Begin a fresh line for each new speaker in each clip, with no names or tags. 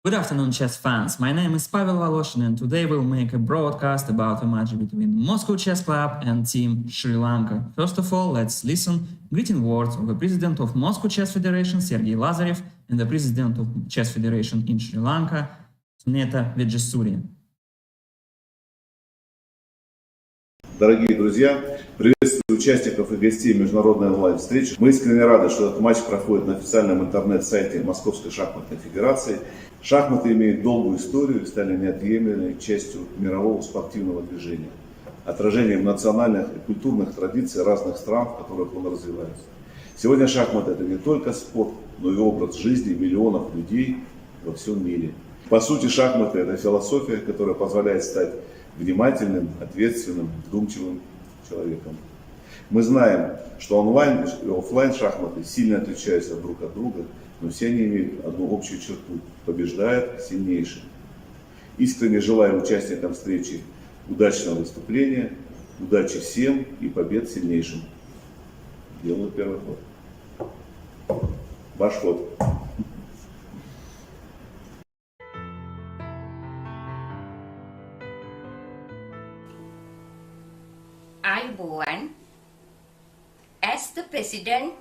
Good afternoon, chess fans. My name is Pavel Voloshin, and today we'll make a broadcast about a match between Moscow Chess Club and Team Sri Lanka. First of all, let's listen greeting words of the president of Moscow Chess Federation, Sergei Lazarev, and the president of Chess Federation in Sri Lanka, Suneta Vejesuriya.
Дорогие друзья, приветствую участников и гостей международной онлайн-встречи. Мы искренне рады, что этот матч проходит на официальном интернет-сайте Московской шахматной федерации. Шахматы имеют долгую историю и стали неотъемлемой частью мирового спортивного движения, отражением национальных и культурных традиций разных стран, в которых он развивается. Сегодня шахматы – это не только спорт, но и образ жизни миллионов людей во всем мире. По сути, шахматы – это философия, которая позволяет стать внимательным, ответственным, вдумчивым человеком. Мы знаем, что онлайн и офлайн шахматы сильно отличаются друг от друга, но все они имеют одну общую черту – побеждает сильнейший. Искренне желаю участникам встречи удачного выступления, удачи всем и побед сильнейшим. Делаю первый ход. Ваш ход.
Ayubowan, as the president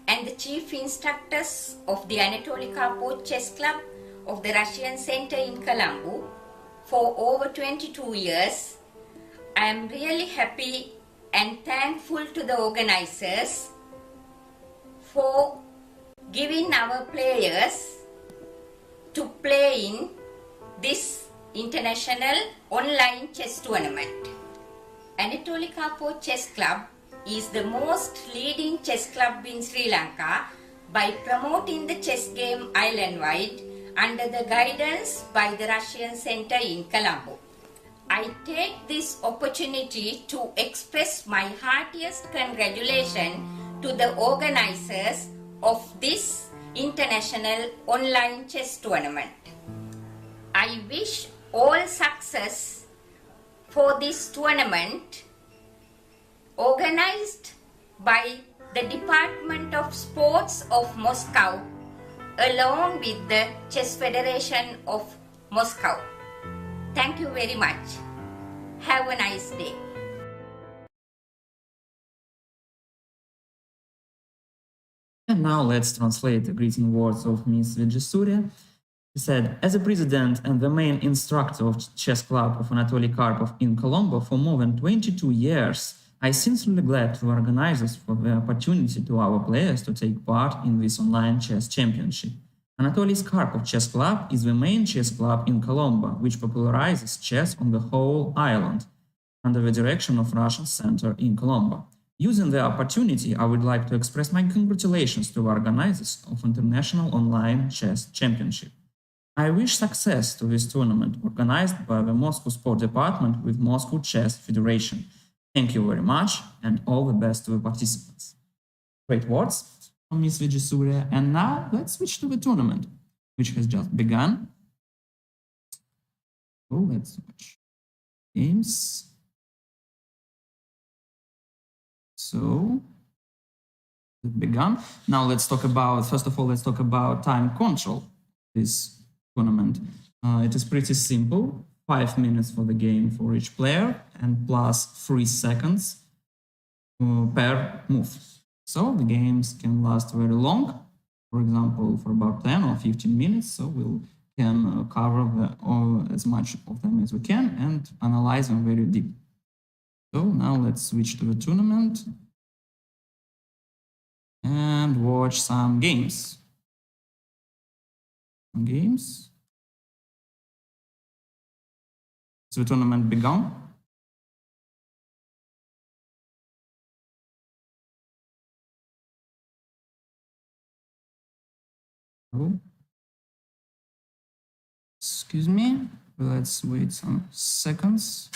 and the chief instructors of the Anatoly Karpov Chess Club of the Russian Center in Colombo for over 22 years, I am really happy and thankful to the organizers for giving our players to play in this international online chess tournament. Anatoly Karpov Chess Club is the most leading chess club in Sri Lanka by promoting the chess game island-wide under the guidance by the Russian Center in Colombo. I take this opportunity to express my heartiest congratulations to the organizers of this international online chess tournament. I wish all success for this tournament organized by the Department of Sports of Moscow along with the Chess Federation of Moscow. Thank you very much. Have a nice day.
And now let's translate the greeting words of Ms. Vejesuriya. She said, as a president and the main instructor of Chess Club of Anatoly Karpov in Colombo for more than 22 years, I sincerely glad to organizers for the opportunity to our players to take part in this online chess championship. Anatoly Karpov Chess Club is the main chess club in Colombo, which popularizes chess on the whole island, under the direction of Russian Center in Colombo. Using the opportunity, I would like to express my congratulations to the organizers of International Online Chess Championship. I wish success to this tournament organized by the Moscow Sport Department with Moscow Chess Federation. Thank you very much and all the best to the participants. Great words from Ms. Vejesuriya. And now let's switch to the tournament, which has just begun. So let's watch games. So it began. Now let's talk about, first of all, let's talk about time control. This tournament. It is pretty simple. 5 minutes for the game for each player and plus 3 seconds per move. So the games can last very long, for example, for about 10 or 15 minutes. So we can cover as much of them as we can and analyze them very deep. So now let's switch to the tournament and watch some games. So the tournament began. Oh. Excuse me, let's wait some seconds.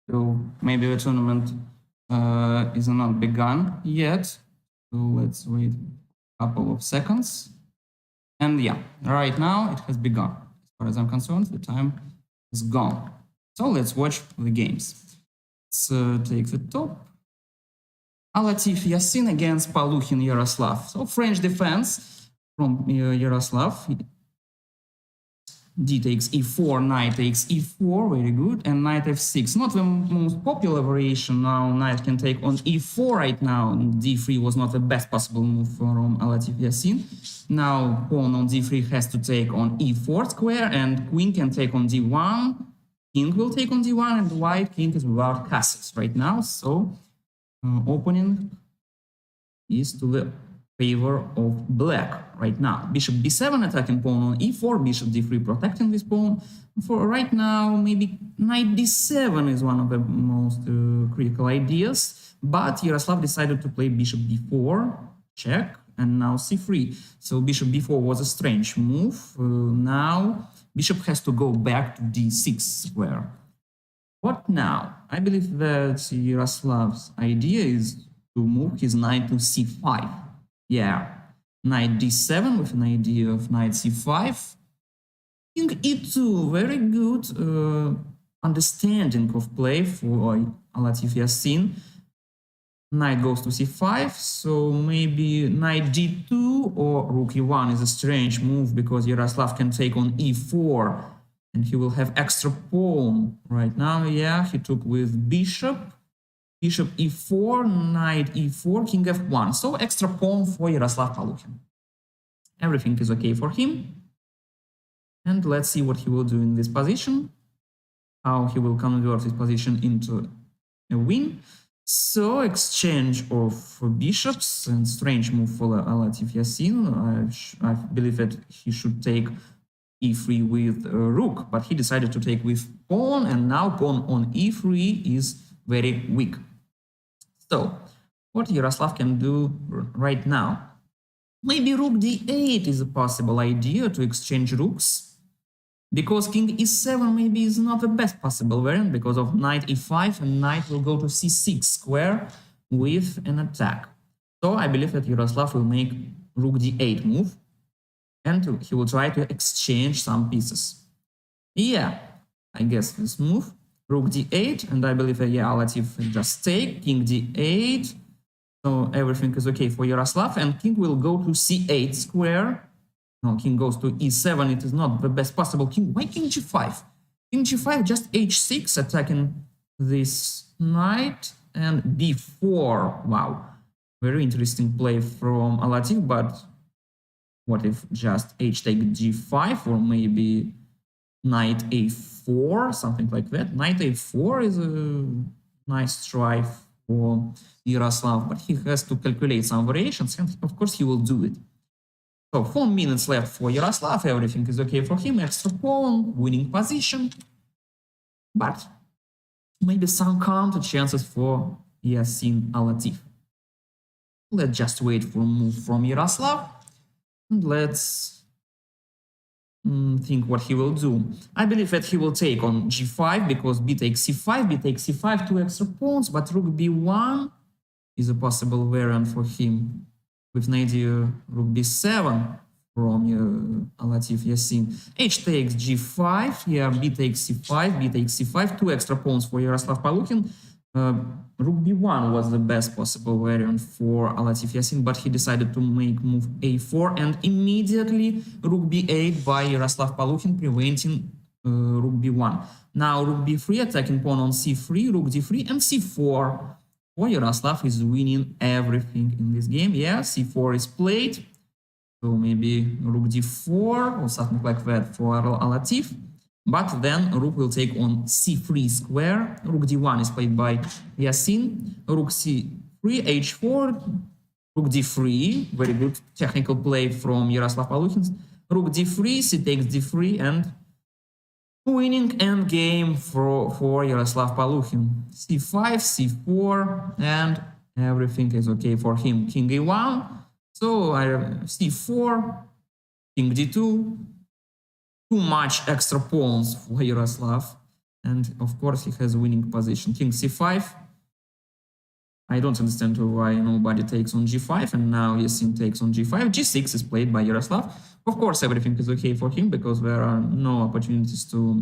So maybe the tournament is not begun yet. So let's wait a couple of seconds. And yeah, right now it has begun. As far as I'm concerned, the time is gone. So let's watch the games. Let's take the top. Alatif Yassin against Palukhin Yaroslav. So French defense from Yaroslav. D takes e4, knight takes e4, very good, and knight f6. Not the most popular variation now. Knight can take on e4 right now. D3 was not the best possible move from Alatif Yassin. Now pawn on d3 has to take on e4 square, and queen can take on d1. King will take on d1, and white king is without castles right now. So opening is to the favor of black right now. Bishop b7 attacking pawn on e4, bishop d3 protecting this pawn. For right now, maybe knight d7 is one of the most critical ideas, but Yaroslav decided to play bishop b4, check, and now c3. So bishop b4 was a strange move. Now bishop has to go back to d6 square. What now? I believe that Yaroslav's idea is to move his knight to c5. Yeah, knight d7 with an idea of knight c5. King e2, very good understanding of play for Alatif Yassin. Knight goes to c5, so maybe knight d2 or rook e1 is a strange move because Yaroslav can take on e4 and he will have extra pawn right now. Yeah, he took with bishop. Bishop e4, knight e4, king f1. So extra pawn for Yaroslav Palukhin. Everything is okay for him. And let's see what he will do in this position. How he will convert this position into a win. So exchange of bishops and strange move for Alatif Yassin. I believe that he should take e3 with rook, but he decided to take with pawn, and now pawn on e3 is very weak. So, what Yaroslav can do right now? Maybe rook d8 is a possible idea to exchange rooks, because king e7 maybe is not the best possible variant because of knight e5, and knight will go to c6 square with an attack. So I believe that Yaroslav will make rook d8 move, and he will try to exchange some pieces. Yeah, I guess this move. Rook d8, and I believe that yeah, Alatif just take, king d8, so everything is okay for Yaroslav, and king will go to c8 square. No, king goes to e7, it is not the best possible king. Why king g5? King g5, just h6, attacking this knight, and b4. Wow, very interesting play from Alatif, but what if just h take g5, or maybe knight a4, something like that. Knight a4 is a nice try for Yaroslav, but he has to calculate some variations, and of course he will do it. So 4 minutes left for Yaroslav, everything is okay for him, extra pawn, winning position, but maybe some counter chances for Yassin Alatif. Let's just wait for a move from Yaroslav, and let's think what he will do. I believe that he will take on g5 because b takes c5, b takes c5, 2 extra pawns, but rook b1 is a possible variant for him with an idea rook b7 from Alatif Yassin. H takes g5, yeah, b takes c5, b takes c5, 2 extra pawns for Yaroslav Palukhin. Rook b1 was the best possible variant for Alatif Yassin, but he decided to make move a4, and immediately rook b8 by Yaroslav Palukhin, preventing rook b1. Now rook b3, attacking pawn on c3, rook d3, and c4. For Yaroslav is winning everything in this game. Yeah, c4 is played, so maybe rook d4 or something like that for Alatif. But then rook will take on c3 square. Rook d1 is played by Yassin. Rook c3, h4, rook d3. Very good technical play from Yaroslav Palukhin. Rook d3, c takes d3, and winning endgame for Yaroslav Palukhin. c5, c4, and everything is okay for him. King a1, so c4, king d2. Too much extra pawns for Yaroslav, and of course he has winning position. King c5. I don't understand why nobody takes on g5, and now Yassin takes on g5. g6 is played by Yaroslav. Of course everything is okay for him because there are no opportunities to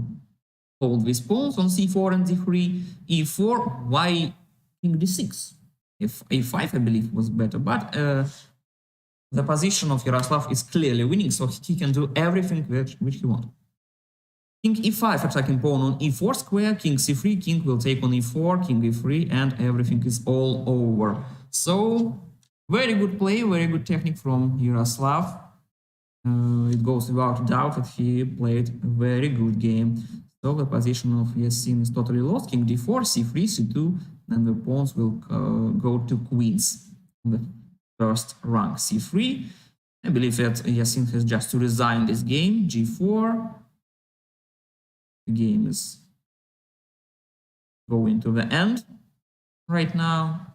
hold these pawns on c4 and d3, e4, why king d6? If a5, I believe, was better, but the position of Yaroslav is clearly winning, so he can do everything which he wants. King e5 attacking pawn on e4 square, king c3, king will take on e4, king e3, and everything is all over. So, very good play, very good technique from Yaroslav. It goes without doubt that he played a very good game. So the position of Yassin is totally lost. King d4, c3, c2, and the pawns will go to queens on the first rank. c3. I believe that Yassin has just to resign this game. g4. The game is going to the end right now.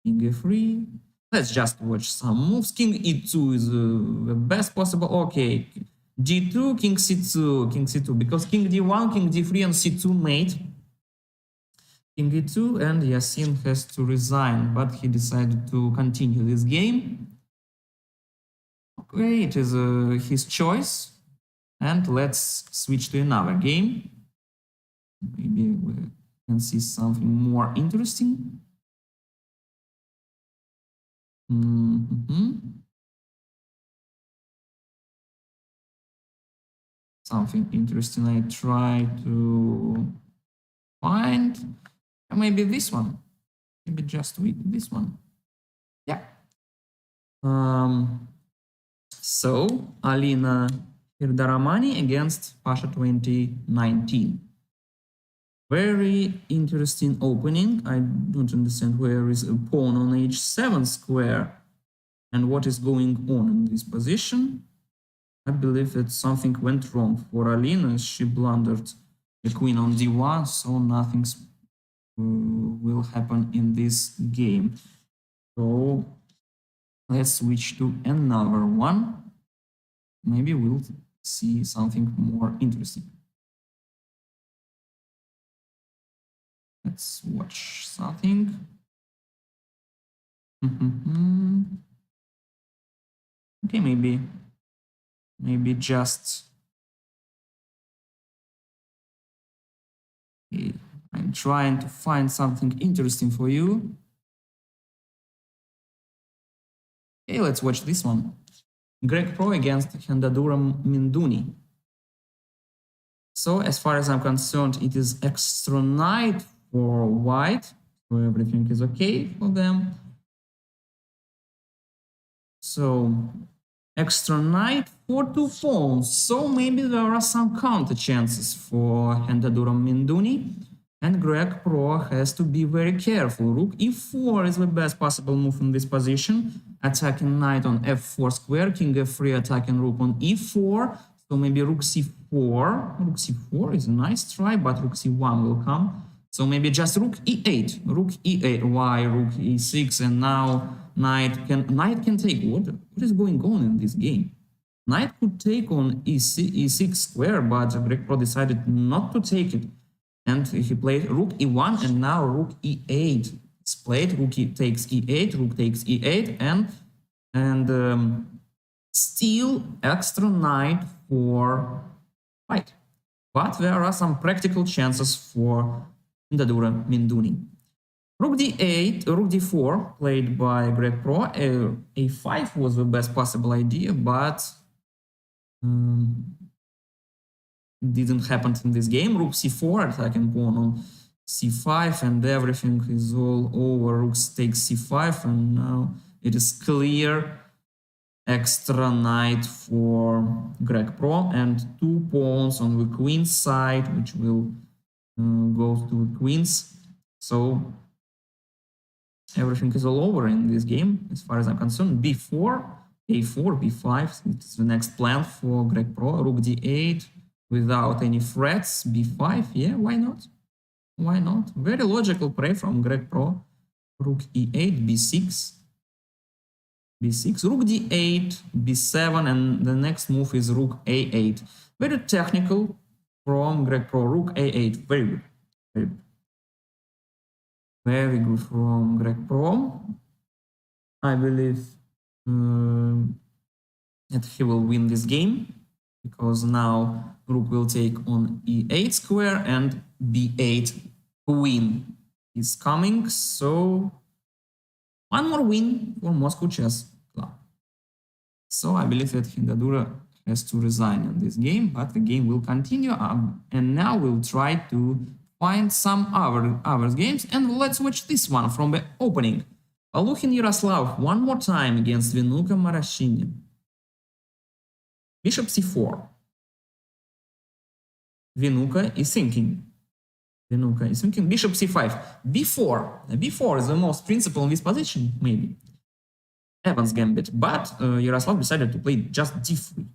King e3. Let's just watch some moves. King e2 is the best possible. Okay, g2, king c2, king c2, because king d1, king d3, and c2 mate. King e2, and Yassin has to resign, but he decided to continue this game. Okay, it is his choice. And let's switch to another game. Maybe we can see something more interesting. Something interesting I try to find. Maybe this one. Maybe just this one. Yeah. So Alina Hirdaramani against Pasha 2019. Very interesting opening. I don't understand where is a pawn on h7 square and what is going on in this position. I believe that something went wrong for Alina. She blundered the queen on d1, so nothing will happen in this game. So let's switch to another one. Maybe we'll see something more interesting. Let's watch something. Okay, maybe just okay, I'm trying to find something interesting for you. Okay, let's watch this one. Greg Pro against Hendaduram Minduni. So as far as I'm concerned, it is extra knight for white, so everything is okay for them. So extra knight for 2 pawns, so maybe there are some counter chances for Hendaduram Minduni, and Greg Pro has to be very careful. Rook e4 is the best possible move in this position, attacking knight on f4 square, king f3 attacking rook on e4, so maybe rook c4. Rook c4 is a nice try, but rook c1 will come. So maybe just rook e8. Rook e8. Why rook e6? And now knight can take. What is going on in this game? Knight could take on e6 square, but Greg Pro decided not to take it, and he played rook e1, and now rook e8 is played. Rook takes e8. Rook takes e8, and still extra knight for white. But there are some practical chances for Hendaduram Minduni. Rook d8, rook d4 played by Greg Pro. A5 was the best possible idea, but it didn't happen in this game. Rook c4 attacking pawn on c5, and everything is all over. Rook takes c5, and now it is clear. Extra knight for Greg Pro, and 2 pawns on the queen side, which will go to the queens. So everything is all over in this game, as far as I'm concerned. b4, a4, b5. It's the next plan for Greg Pro. Rook d8 without any threats. b5, yeah, why not? Why not? Very logical play from Greg Pro. Rook e8, b6. b6, rook d8, b7, and the next move is rook a8. Very technical from Greg Pro. Rook a8, very good. Very good. Very good from Greg Pro. I believe that he will win this game because now rook will take on e8 square and b8 queen is coming. So one more win for Moscow Chess Club. So I believe that Hindadura has to resign in this game, but the game will continue. And now we'll try to find some other games. And let's watch this one from the opening. Palukhin Yaroslav one more time against Vinuka Marashini. Bishop c4. Vinuka is thinking. Bishop c5. b4 is the most principal in this position, maybe. Evans gambit, but Yaroslav decided to play just d3.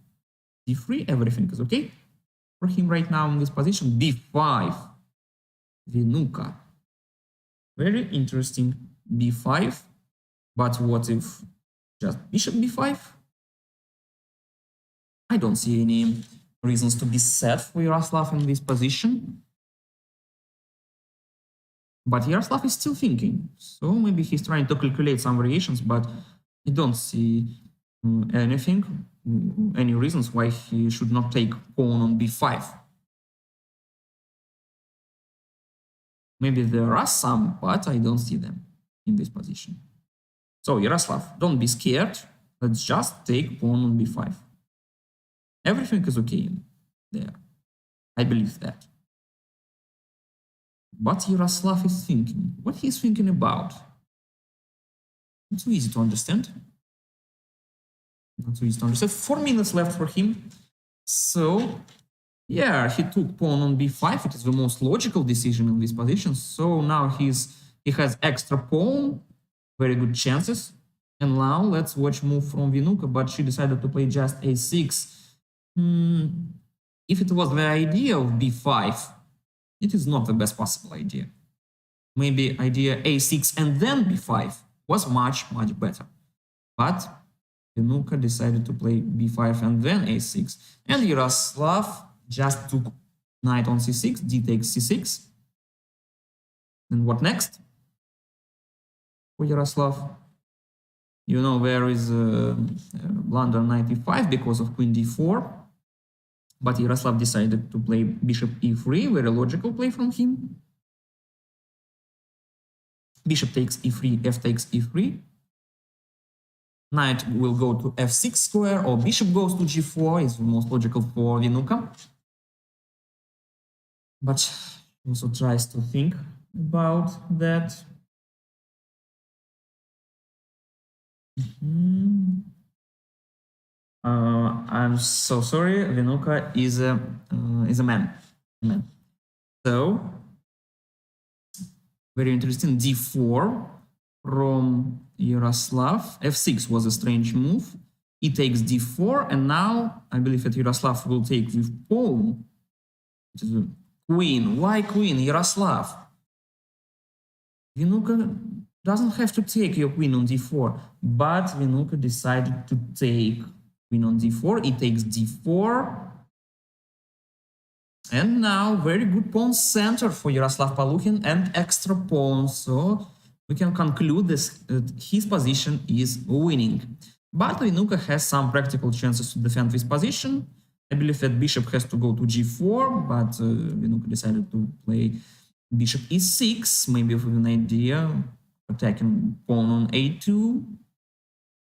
d3, everything is okay for him right now in this position. b5. Vinuka. Very interesting. b5. But what if just bishop b5? I don't see any reasons to be sad for Yaroslav in this position. But Yaroslav is still thinking. So maybe he's trying to calculate some variations, but I don't see any reasons why he should not take pawn on b5. Maybe there are some, but I don't see them in this position. So Yaroslav, don't be scared. Let's just take pawn on b5. Everything is okay there. I believe that. But Yaroslav is thinking. What he's thinking about? Not so easy to understand. 4 minutes left for him. So, yeah, he took pawn on b5. It is the most logical decision in this position. So now he has extra pawn. Very good chances. And now let's watch move from Vinuka, but she decided to play just a6. If it was the idea of b5, it is not the best possible idea. Maybe idea a6 and then b5 was much better. But Vinuka decided to play b5 and then a6. And Yaroslav just took knight on c6, d takes c6. And what next? For Yaroslav, you know, there is blunder knight e5 because of queen d4. But Yaroslav decided to play bishop e3, very logical play from him. Bishop takes e3, f takes e3. Knight will go to f6 square, or bishop goes to g4, is the most logical for Vinuka. But he also tries to think about that. I'm so sorry, Vinuka is a man. So, very interesting, d4 from Yaroslav. f6 was a strange move. He takes d4, and now I believe that Yaroslav will take with pawn. It is a queen. Why queen, Yaroslav? Vinuka doesn't have to take your queen on d4, but Vinuka decided to take queen on d4. He takes d4. And now very good pawn center for Yaroslav Palukhin and extra pawn. So we can conclude that his position is winning. But Vinuka has some practical chances to defend this position. I believe that bishop has to go to g4, but Vinuka decided to play bishop e6, maybe with an idea attacking pawn on a2.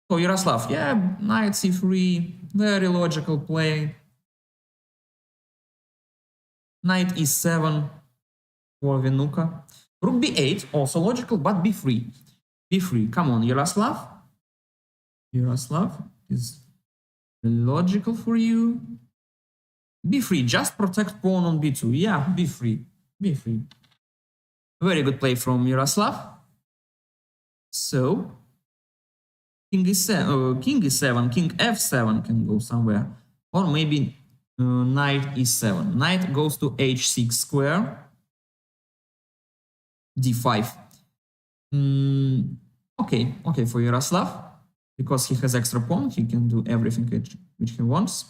So Yaroslav, yeah, knight c3, very logical play. Knight e7 for Vinuka. Rook b8, also logical, but b3. b3, come on, Yaroslav. Yaroslav is logical for you. b3, just protect pawn on b2. Yeah, b3, b3. Very good play from Yaroslav. So, king e7, king f7 can go somewhere. Or maybe knight e7. Knight goes to h6 square. d5. Okay for Yaroslav. Because he has extra pawn, he can do everything which he wants.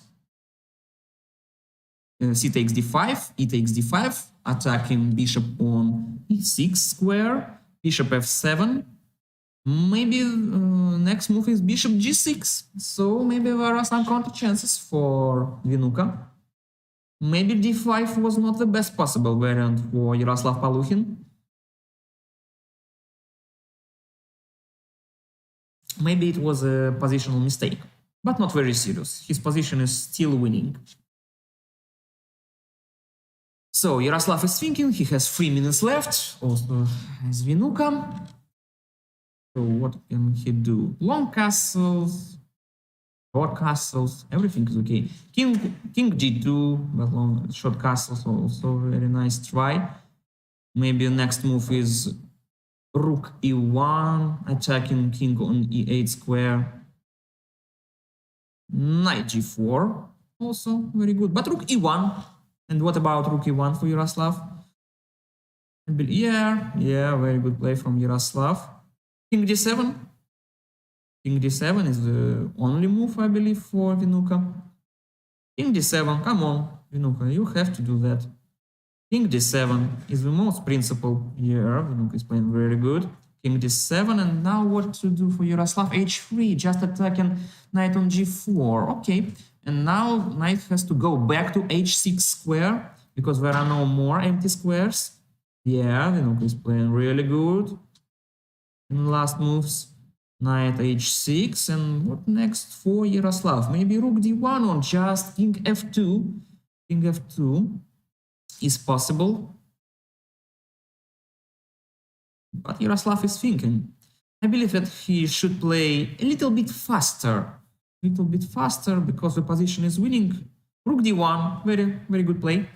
C takes d5, e takes d5, attacking bishop on e6 square, bishop f7. Maybe next move is bishop g6. So maybe there are some counter chances for Vinuka. Maybe d5 was not the best possible variant for Yaroslav Palukhin. Maybe it was a positional mistake, but not very serious. His position is still winning. So Yaroslav is thinking, he has 3 minutes left, also has Vinuka. So what can he do? Long castles, short castles, everything is okay. King g2, but long short castles also very nice try. Maybe next move is rook e1, attacking king on e8 square. Knight g4, also very good. But rook e1. And what about rook e1 for Yaroslav? Yeah, very good play from Yaroslav. King d7. King d7 is the only move, I believe, for Vinuka. King d7, come on, Vinuka, you have to do that. King d7 is the most principled here. Vinuka is playing very good. King d7, and now what to do for Yaroslav? h3, just attacking knight on g4. Okay, and now knight has to go back to h6 square because there are no more empty squares. Yeah, Vinuka is playing really good. In last moves, knight h6, and what next for Yaroslav? Maybe rook d1 or just king f2. King f2 is possible. But Yaroslav is thinking. I believe that he should play a little bit faster. Because the position is winning. Rook d1, very good play.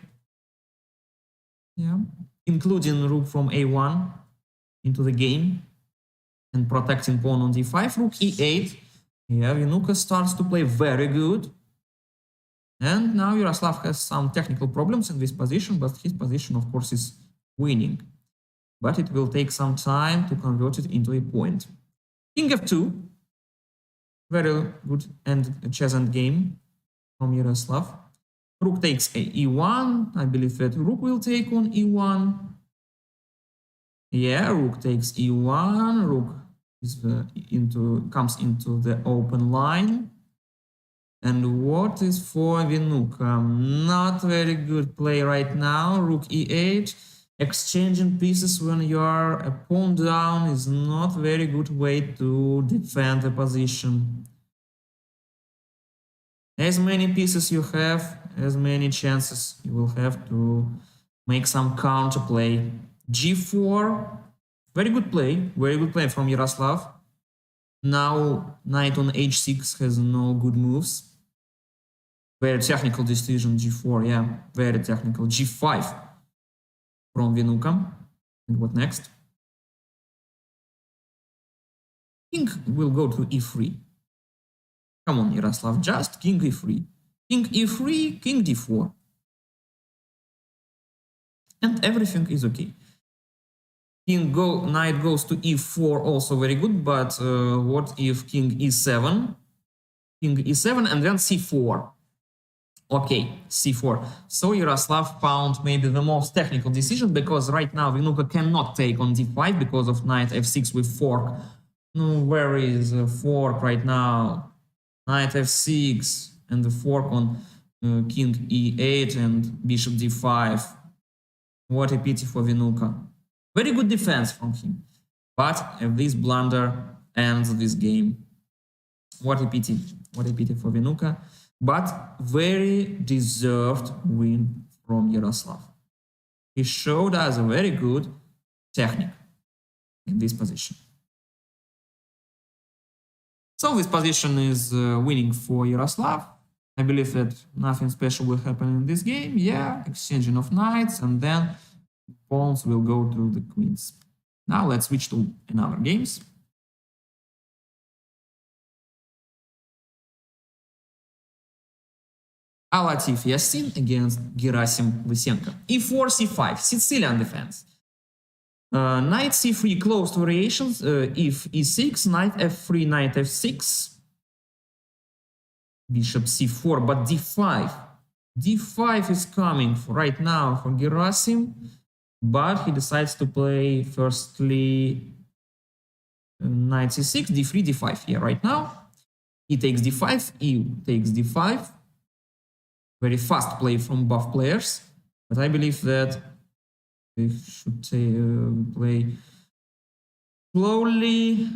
Yeah, including rook from a1 into the game and protecting pawn on d5. Rook e8. Yeah, Vinuka starts to play very good. And now Yaroslav has some technical problems in this position, but his position, of course, is winning. But it will take some time to convert it into a point. King f2, very good chess end game from Yaroslav. Rook takes e1. I believe that rook will take on e1. Yeah, rook takes e1. Rook is comes into the open line. And what is for Vinuka? Not very good play right now. Rook e8. Exchanging pieces when you are a pawn down is not very good way to defend the position. As many pieces you have, as many chances you will have to make some counterplay. G4, very good play from Yaroslav. Now knight on h6 has no good moves. Very technical decision, g4, yeah, very technical. g5 from Vinuka. And what next? King will go to e3. Come on, Yaroslav, just king e3. King e3, king d4. And everything is okay. Knight goes to e4, also very good, but what if king e7? King e7 and then c4. Okay, c4. So Yaroslav found maybe the most technical decision, because right now Vinuka cannot take on d5 because of knight f6 with fork. Where is the fork right now? Knight f6 and the fork on king e8 and bishop d5. What a pity for Vinuka. Very good defense from him. But this blunder ends this game. What a pity for Vinuka. But very deserved win from Yaroslav. He showed us a very good technique in this position. So this position is winning for Yaroslav. I believe that nothing special will happen in this game. Yeah, exchanging of knights, and then pawns will go to the queens. Now let's switch to another games. Alatif Yassin against Gerasim Lysenko. e4, c5, Sicilian defense. Knight c3, closed variations. If e6, knight f3, knight f6. Bishop c4, but d5. d5 is coming right now for Gerasim, but he decides to play firstly knight c6, d3, d5 here right now. He takes d5, e takes d5. Very fast play from both players, but I believe that they should play slowly.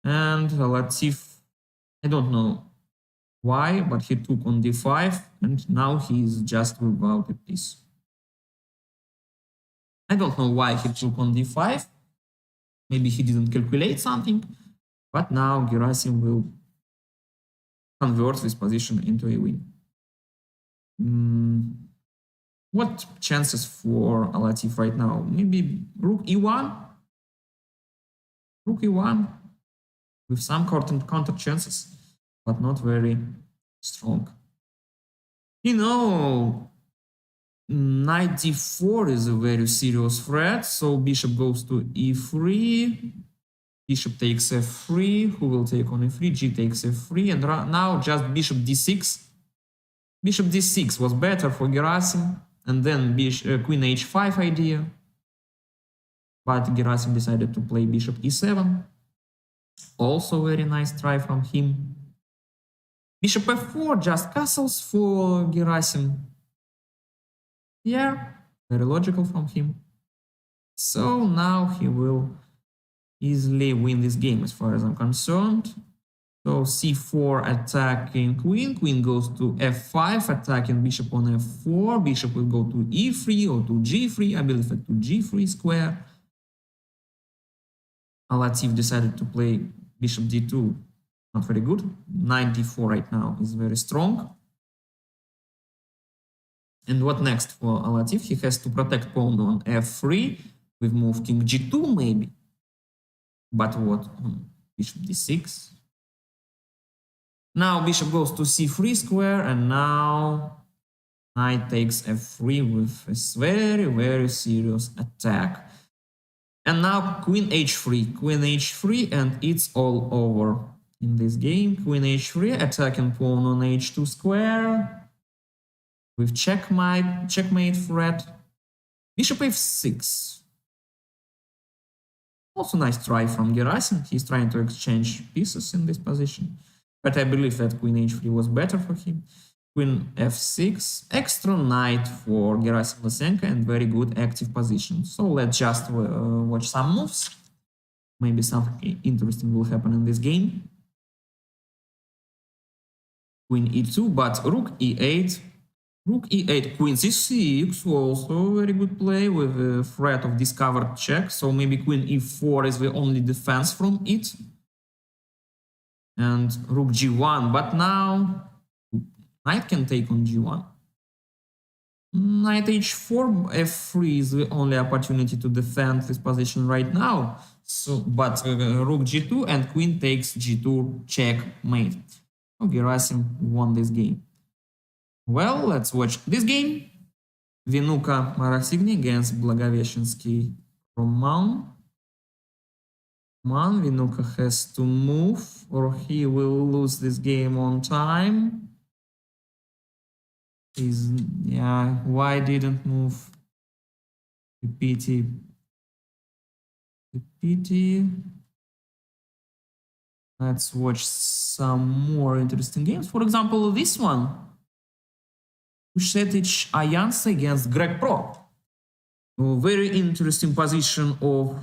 And let's see if, I don't know why, but he took on d5, and now he's just without a piece. I don't know why he took on d5. Maybe he didn't calculate something, but now Gerasim will convert this position into a win. What chances for Alatif right now? Maybe rook e1? Rook e1 with some counter chances, but not very strong. You know, knight d4 is a very serious threat, so bishop goes to e3, bishop takes f3, who will take on e3, g takes f3, and now just bishop d6. Bishop d6 was better for Gerasim, and then queen h5 idea, but Gerasim decided to play bishop e7. Also very nice try from him. Bishop f4, just castles for Gerasim. Yeah, very logical from him. So now he will easily win this game as far as I'm concerned. So c4 attacking queen, queen goes to f5, attacking bishop on f4, bishop will go to e3 or to g3, I believe at to g3 square. Alatif decided to play bishop d2, not very good. Knight d4 right now is very strong. And what next for Alatif? He has to protect pawn on f3 with move king g2 maybe. But what? Bishop d6. Now bishop goes to c3 square, and now knight takes f3 with a very, very serious attack. And now queen h3, and it's all over in this game. Queen h3, attacking pawn on h2 square with checkmate threat. Bishop f6. Also nice try from Gerasim. He's trying to exchange pieces in this position. But I believe that queen h3 was better for him. Queen f6, extra knight for Gerasim Lysenko, and very good active position. So let's just watch some moves. Maybe something interesting will happen in this game. Queen e2, but rook e8. Rook e8, queen c6, also very good play with a threat of discovered check. So maybe queen e4 is the only defense from it. And rook g1, but now knight can take on g1. Knight h4, f3 is the only opportunity to defend this position right now. So, but rook g2 and queen takes g2, checkmate. So Gerasim won this game. Well, let's watch this game. Vinuka Marasigny against Blagoveshensky Roman. Vinuka has to move, or he will lose this game on time. Why didn't move? The pity. Let's watch some more interesting games. For example, this one. Ušetic Ayansa against Greg Pro. A very interesting position of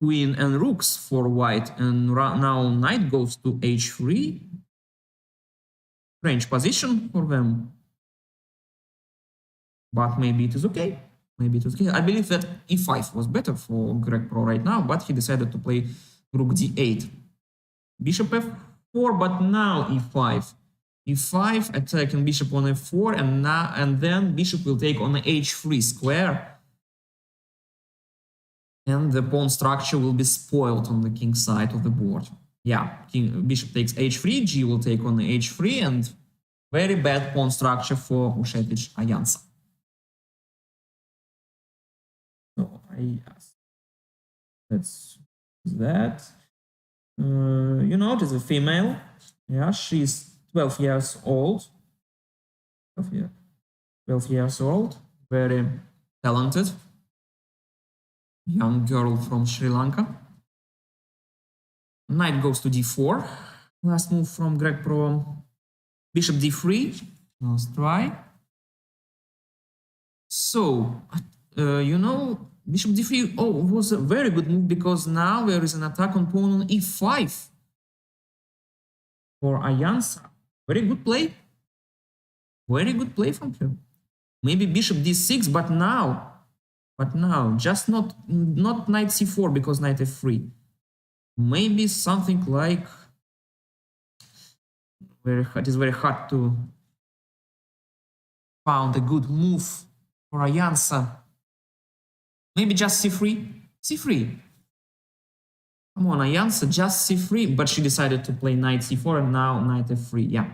queen and rooks for white. And now knight goes to h3. Strange position for them. But maybe it is okay. Maybe it is okay. I believe that e5 was better for Greg Pro right now, but he decided to play rook d8. Bishop f4, but now e5. e5, attacking bishop on f4, and then bishop will take on the h3 square. And the pawn structure will be spoiled on the king side of the board. Yeah, bishop takes h3, g will take on the h3, and very bad pawn structure for Ušetic Ayansa. So that's that. It is a female. Yeah, she's 12 years old. 12 years old. Very talented. Young girl from Sri Lanka. knight goes to d4. Last move from Greg Pro. Bishop d3. Let's try. So, you know, bishop d3 was a very good move because now there is an attack on pawn on e5 for Ayansa. Very good play. Very good play from him. Maybe bishop d6, but now, just not knight c4 because knight f3. Maybe something like it is very hard to find a good move for Ayansa. Maybe just c3. c3. Come on, Ayansa, just c3, but she decided to play knight c4 and now knight f3. Yeah,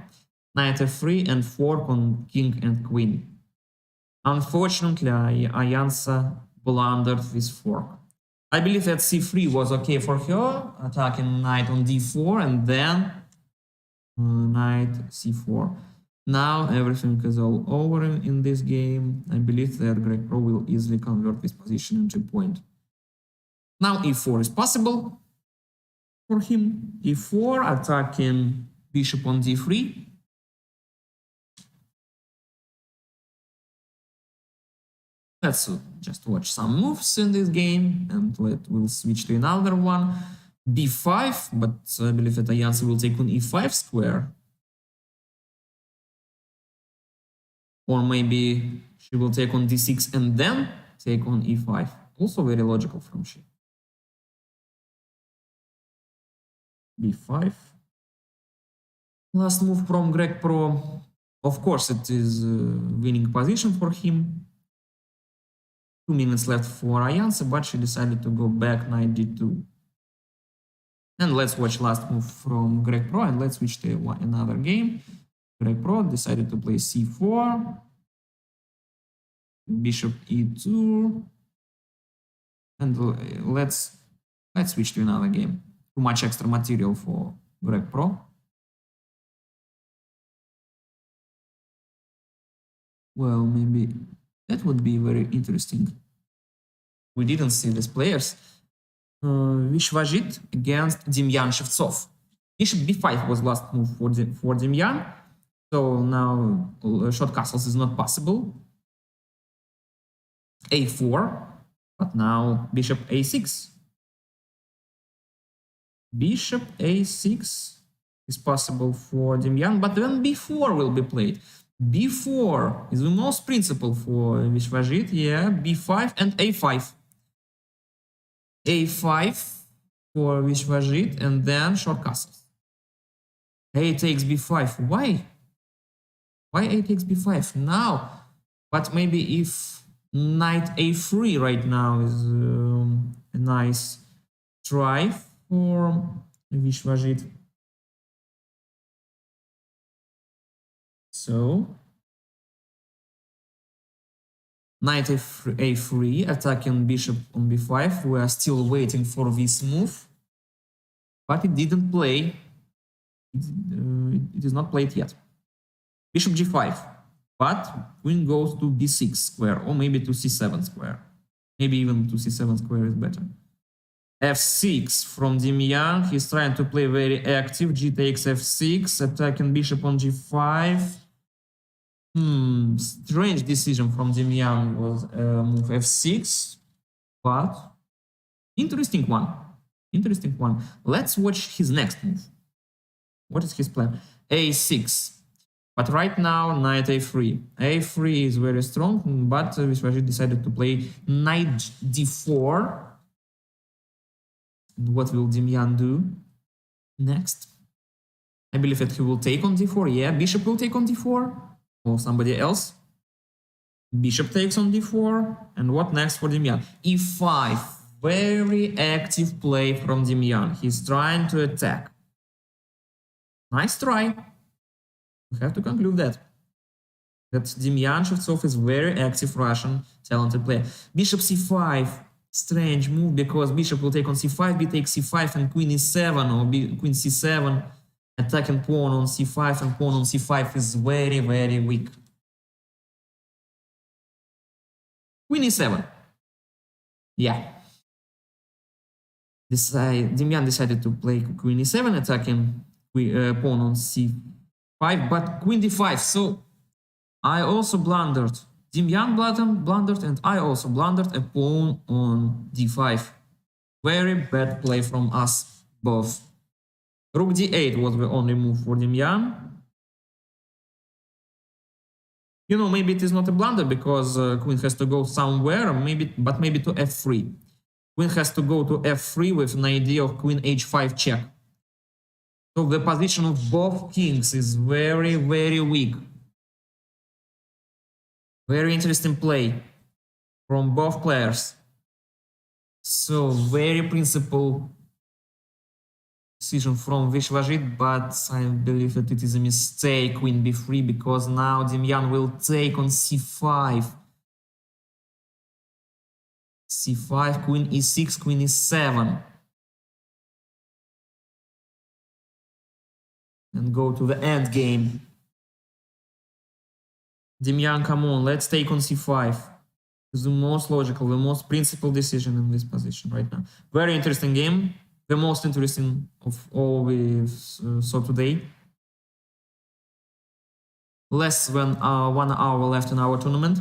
knight f3 and fork on king and queen. Unfortunately, Ayansa blundered this fork. I believe that c3 was okay for her, attacking knight on d4 and then knight c4. Now everything is all over in this game. I believe that Greg Pro will easily convert this position into point. Now e4 is possible for him. e4, attacking bishop on d3. Let's just watch some moves in this game and we'll switch to another one. b5, but I believe that Ayansa will take on e5 square. Or maybe she will take on d6 and then take on e5. Also very logical from she. b5. Last move from Greg Pro. Of course, it is a winning position for him. 2 minutes left for Ayansa, but she decided to go back knight d2. And let's watch last move from Greg Pro and let's switch to another game. Greg Pro decided to play c4, bishop e2, and let's switch to another game. Too much extra material for Greg Pro. Well, maybe that would be very interesting. We didn't see these players. Vishvajit against Demyan Shevtsov. Bishop b5 was last move for Demyan. So now short castles is not possible. a4, but now bishop a6. Bishop a6 is possible for Demyan, but then b4 will be played. b4 is the most principal for Vishvajit. Yeah, b5 and a5. a5 for Vishvajit and then short castles. A takes b5. Why? Why a takes b5 now? But maybe if knight a3 right now is a nice try for Vishvajit. So knight a3 attacking bishop on b5. We are still waiting for this move, but it didn't play. It is not played yet. Bishop g5, but queen goes to b6 square or maybe to c7 square. Maybe even to c7 square is better. f6 from Demyan. He's trying to play very active. G takes f6, attacking bishop on g5. Strange decision from Demyan was move f6, but interesting one. Interesting one. Let's watch his next move. What is his plan? a6. But right now, knight a3. a3 is very strong, but Vishvajit decided to play knight d4. What will Demyan do next? I believe that he will take on d4. Yeah, bishop will take on d4. Or somebody else. Bishop takes on d4. And what next for Demyan? e5. Very active play from Demyan. He's trying to attack. Nice try. We have to conclude that Demyan Shevtsov is very active Russian talented player. Bishop c5. Strange move because bishop will take on c5, b takes c5, and queen e7 or queen c7. Attacking pawn on c5 and pawn on c5 is very, very weak. Queen e7. Yeah. Demyan decided to play queen e7, attacking pawn on c5, but queen d5. So I also blundered. Demyan blundered, and I also blundered a pawn on d5. Very bad play from us both. Rook d8 was the only move for Demyan. You know, maybe it is not a blunder because queen has to go somewhere, but maybe to f3. Queen has to go to f3 with an idea of queen h5 check. So the position of both kings is very, very weak. Very interesting play from both players. So very principled decision from Vishwajit, but I believe that it is a mistake, queen b3, because now Demyan will take on c5. c5, queen e6, queen e7. And go to the end game. Demyan, come on, let's take on c5. It's the most logical, the most principled decision in this position right now. Very interesting game. The most interesting of all we saw today. Less than 1 hour left in our tournament.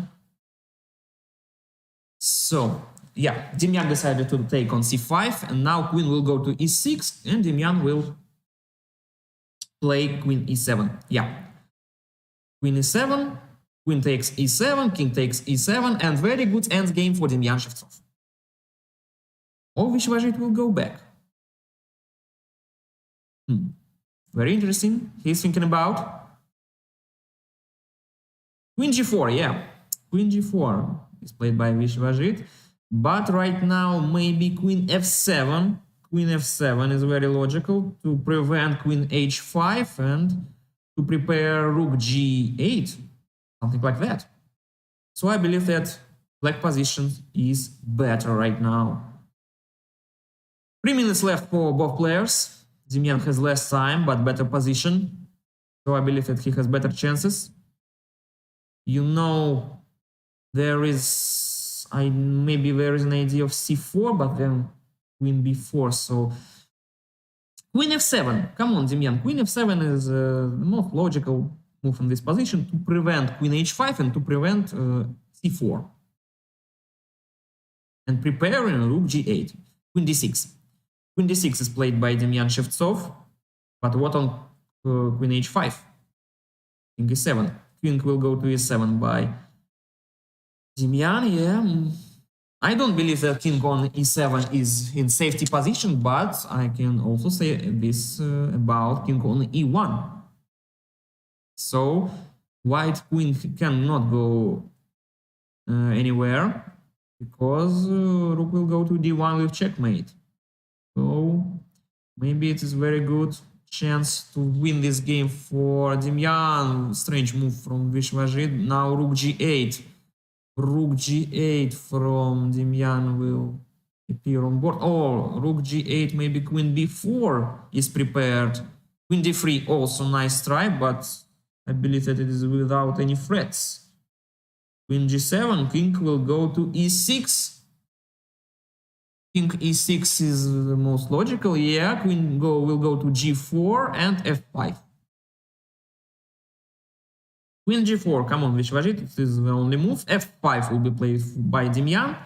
So, yeah, Demyan decided to take on c5, and now queen will go to e6, and Demyan will play queen e7. Yeah, queen e7, queen takes e7, king takes e7, and very good endgame for Demyan Shevtsov. Or Vishwajit will go back. Very interesting. He's thinking about queen g4. Yeah, queen g4 is played by Vishwajit, but right now maybe queen f7. Queen f7 is very logical to prevent queen h5 and to prepare rook g8, something like that. So I believe that black position is better right now. 3 minutes left for both players. Demyan has less time, but better position. So I believe that he has better chances. You know, maybe there is an idea of c4, but then queen b4. So queen f7. Come on, Demyan. Queen f7 is the most logical move in this position to prevent queen h5 and to prevent c4. And preparing rook g8. Queen d6. Queen d6 is played by Demyan Shevtsov, but what on queen h5? King e7. King will go to e7 by Demyan. Yeah, I don't believe that king on e7 is in safety position, but I can also say this about king on e1. So white queen cannot go anywhere because rook will go to d1 with checkmate. So maybe it is very good chance to win this game for Demyan. Strange move from Vishwajit. Now rook g8. Rook g8 from Demyan will appear on board. Oh, rook g8, maybe queen b4 is prepared. Queen d3, also nice try, but I believe that it is without any threats. Queen g7, king will go to e6. King e6 is the most logical. Yeah, queen will go to g4 and f5. Queen g4, come on, Vishwajit, this is the only move. f5 will be played by Demyan.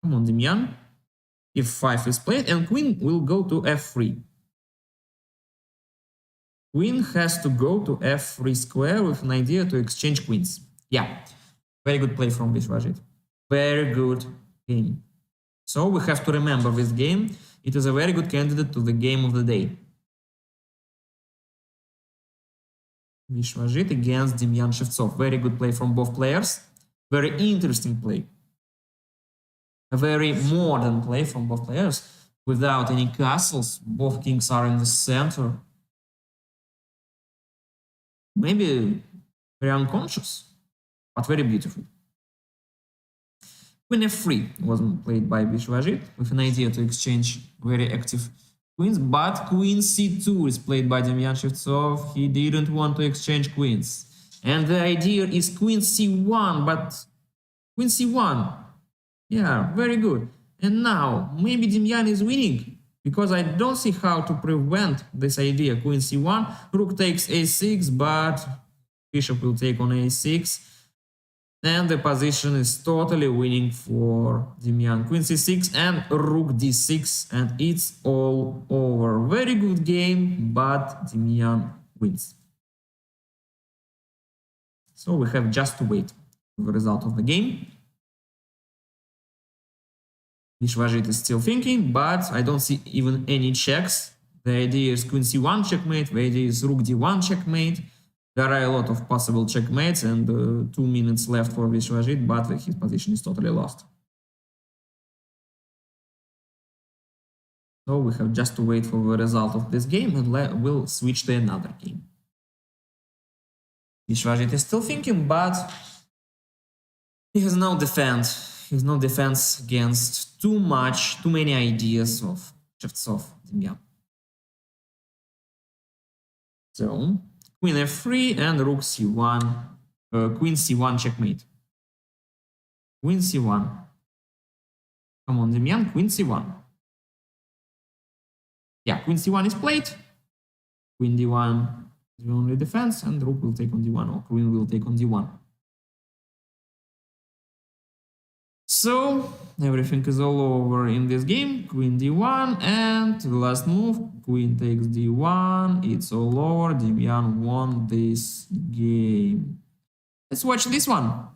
Come on, Demyan. F5 is played, and queen will go to f3. Queen has to go to f3 square with an idea to exchange queens. Yeah, very good play from Vishwajit. Very good game. So we have to remember this game. It is a very good candidate to the game of the day. Vishwajit against Demyan Shevtsov. Very good play from both players. Very interesting play. A very modern play from both players. Without any castles. Both kings are in the center. Maybe very unconscious, but very beautiful. Queen f3 was played by Vishwajit with an idea to exchange very active queens, but queen c2 is played by Demyan Shevtsov. He didn't want to exchange queens. And the idea is queen c1, but queen c1. Yeah, very good. And now, maybe Demyan is winning, because I don't see how to prevent this idea. Queen c1, rook takes a6, but bishop will take on a6. And the position is totally winning for Demyan. Queen c6 and rook d6, and it's all over. Very good game, but Demyan wins. So we have just to wait for the result of the game. Vishwajit is still thinking, but I don't see even any checks. The idea is queen c1 checkmate, the idea is rook d1 checkmate. There are a lot of possible checkmates and 2 minutes left for Vishwajit, but his position is totally lost. So we have just to wait for the result of this game, and we'll switch to another game. Vishwajit is still thinking, but he has no defense. He has no defense against too many ideas of Shevtsov. Yeah. So queen f3 and rook c1, queen c1 checkmate. Queen c1. Come on, Demyan, queen c1. Yeah, queen c1 is played. Queen d1 is the only defense, and rook will take on d1, or queen will take on d1. So everything is all over in this game. Queen d1, and the last move, queen takes d1. It's all over. Demyan won this game. Let's watch this one.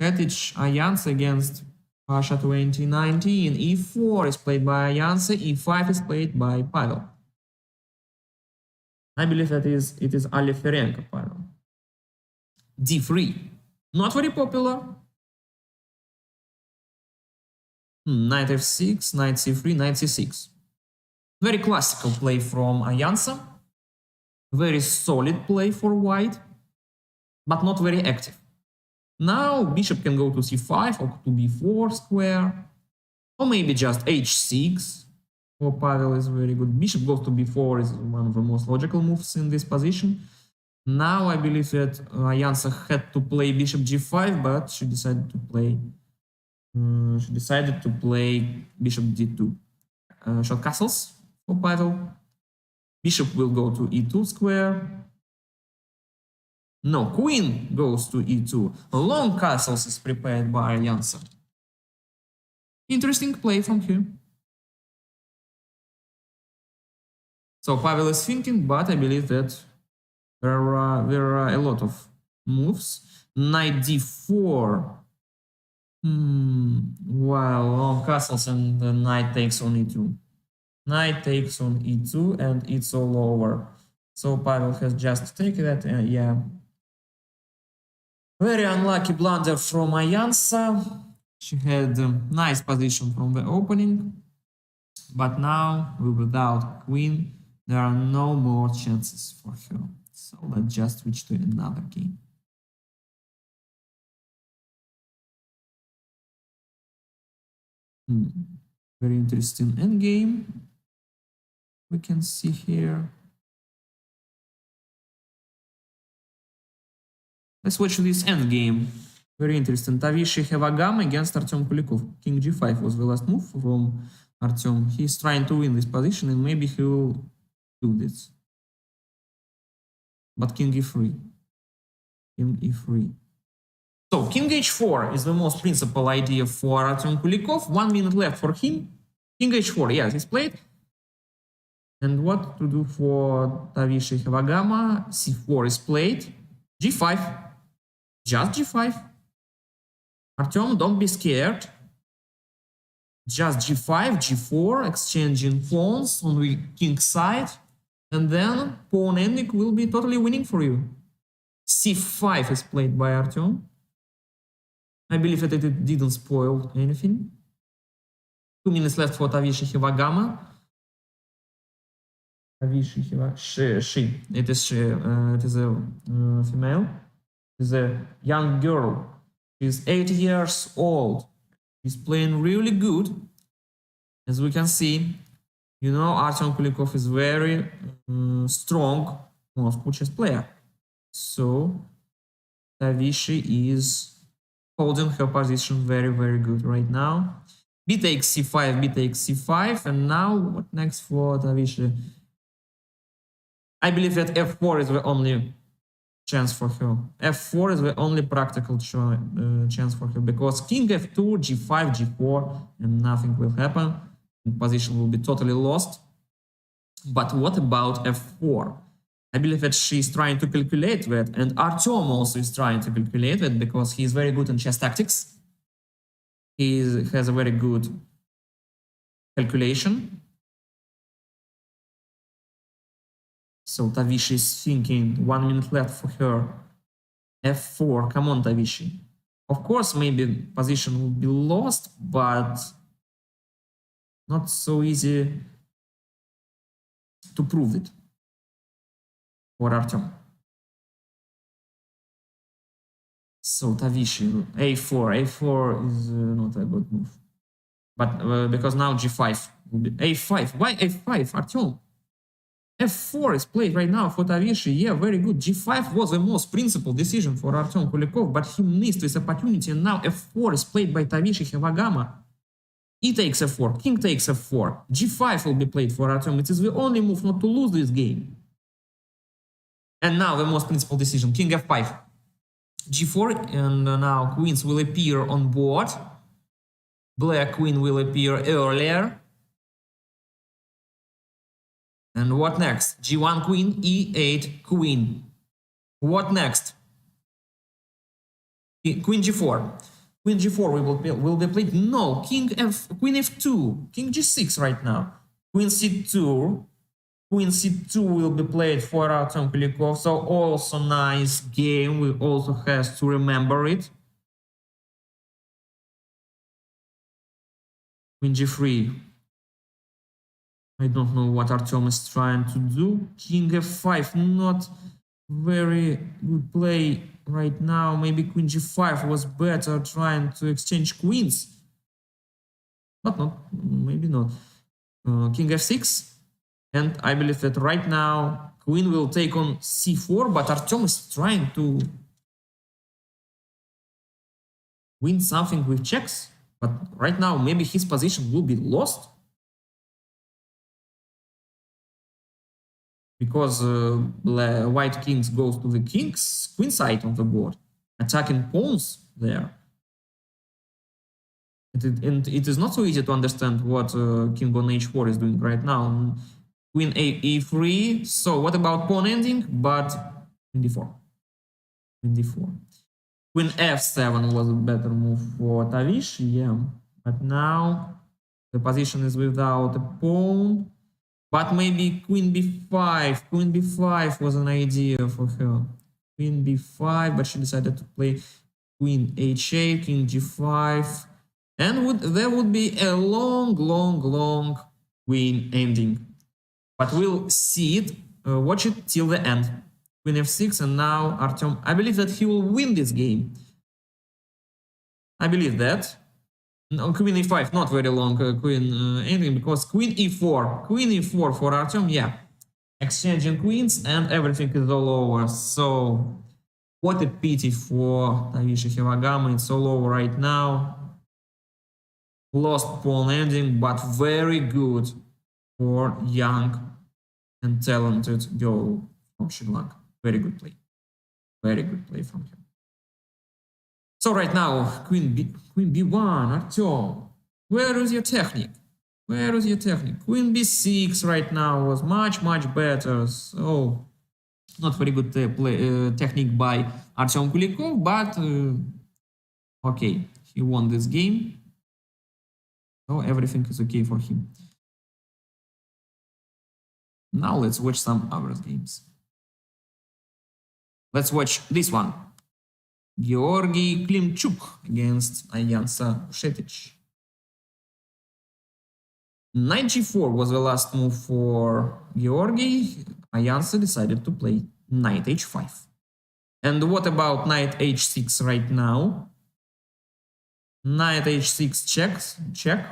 Katic Ayance against Pasha 2019. e4 is played by Ayance. e5 is played by Pavel. I believe that it is Aliferenko Pavel. d3. Not very popular. Knight f6, knight c3, knight c6. Very classical play from Ayance. Very solid play for white, but not very active. Now bishop can go to c5 or to b4 square, or maybe just h6. For Pavel is very good. Bishop goes to b4 is one of the most logical moves in this position. Now I believe that Ayance had to play bishop g5, but she decided to play bishop d2. Short castles for Pavel. Bishop will go to e2 square. No, queen goes to e2. Long castles is prepared by Ayance. Interesting play from him. So Pavel is thinking, but I believe that there are a lot of moves. Knight d4. Well, long castles, and the knight takes on e2. Knight takes on e2, and it's all over. So Pavel has just taken that, yeah. Very unlucky blunder from Ayance. She had a nice position from the opening, but now, without queen, there are no more chances for her. So let's just switch to another game. Very interesting endgame. We can see here. Let's watch this endgame. Very interesting. Tavishi Hevagam against Artem Kulikov. King g5 was the last move from Artem. He's trying to win this position, and maybe he will do this. But king e3. King e3. So king h4 is the most principal idea for Artem Kulikov. 1 minute left for him. King h4, yes, he's played. And what to do for Tavishi Hevagama? c4 is played. g5. Just g5. Artem, don't be scared. Just g5, g4, exchanging pawns on the king side. And then pawn ending will be totally winning for you. c5 is played by Artem. I believe that it didn't spoil anything. 2 minutes left for Tavishi Hevagama. Tavishi Hevagama. She. It is she. It is a female. It is a young girl. She's 8 years old. She's playing really good. As we can see, you know, Artem Kulikov is very strong Moscow chess player. So Tavishi is holding her position very, very good right now. B takes c5, B takes c5, and now what next for Tavishi? I believe that f4 is the only chance for her. f4 is the only practical chance for her, because king f2, g5, g4, and nothing will happen. The position will be totally lost. But what about f4? I believe that she's trying to calculate that, and Artyom also is trying to calculate that, because he's very good in chess tactics. He has a very good calculation. So Tavishi is thinking, 1 minute left for her. f4, come on, Tavishi. Of course, maybe position will be lost, but not so easy to prove it for Artyom. So Tavishi, a4 is not a good move. But because now g5 will be a5. Why a5, Artyom? f4 is played right now for Tavishi. Yeah, very good. g5 was the most principled decision for Artyom Kulikov, but he missed this opportunity, and now f4 is played by Tavishi Hevagama. E takes f4, king takes f4, g5 will be played for Artyom. It is the only move not to lose this game. And now the most principled decision, king f5, g4, and now queens will appear on board. Black queen will appear earlier. And what next? g1 queen, e8 queen. What next? Queen g4. Queen g4 will be played. No, queen f2, king g6 right now. Queen c2. Queen c2 will be played for Artyom Kulikov. So also nice game. We also have to remember it. Queen g3. I don't know what Artyom is trying to do. King f5, not very good play right now. Maybe queen g5 was better, trying to exchange queens. But not, maybe not. King f6. And I believe that right now queen will take on c4, but Artyom is trying to win something with checks. But right now maybe his position will be lost, because white kings goes to the king's queen side on the board, attacking pawns there. And it is not so easy to understand what king on h4 is doing right now. Queen e3. So what about pawn ending? But queen d4. Queen d4. Queen f7 was a better move for Tavishi, yeah. But now the position is without a pawn. But maybe queen b5. Queen b5 was an idea for her. Queen b5, but she decided to play queen h8, king g5. And there would be a long queen ending. But we'll see it, watch it till the end. Queen f6, and now Artyom, I believe that he will win this game. I believe that. No, queen e5, not very long queen ending, because queen e4. Queen e4 for Artyom, yeah. Exchanging queens and everything is all over. So, what a pity for Tavishi Hevagama. It's all over right now. Lost pawn ending, but very good for young and talented girl from Sri Lanka. Very good play. Very good play from him. So right now, queen b1, Artyom. Where is your technique? Where is your technique? Queen b6 right now was much better. So not very good technique by Artyom Kulikov, but okay, he won this game. So everything is okay for him. Now let's watch some other games. Let's watch this one. Georgy Klimchuk against Ayansa Ushetic. Knight g4 was the last move for Georgy. Ayansa decided to play knight h5. And what about knight h6 right now? Knight h6 check.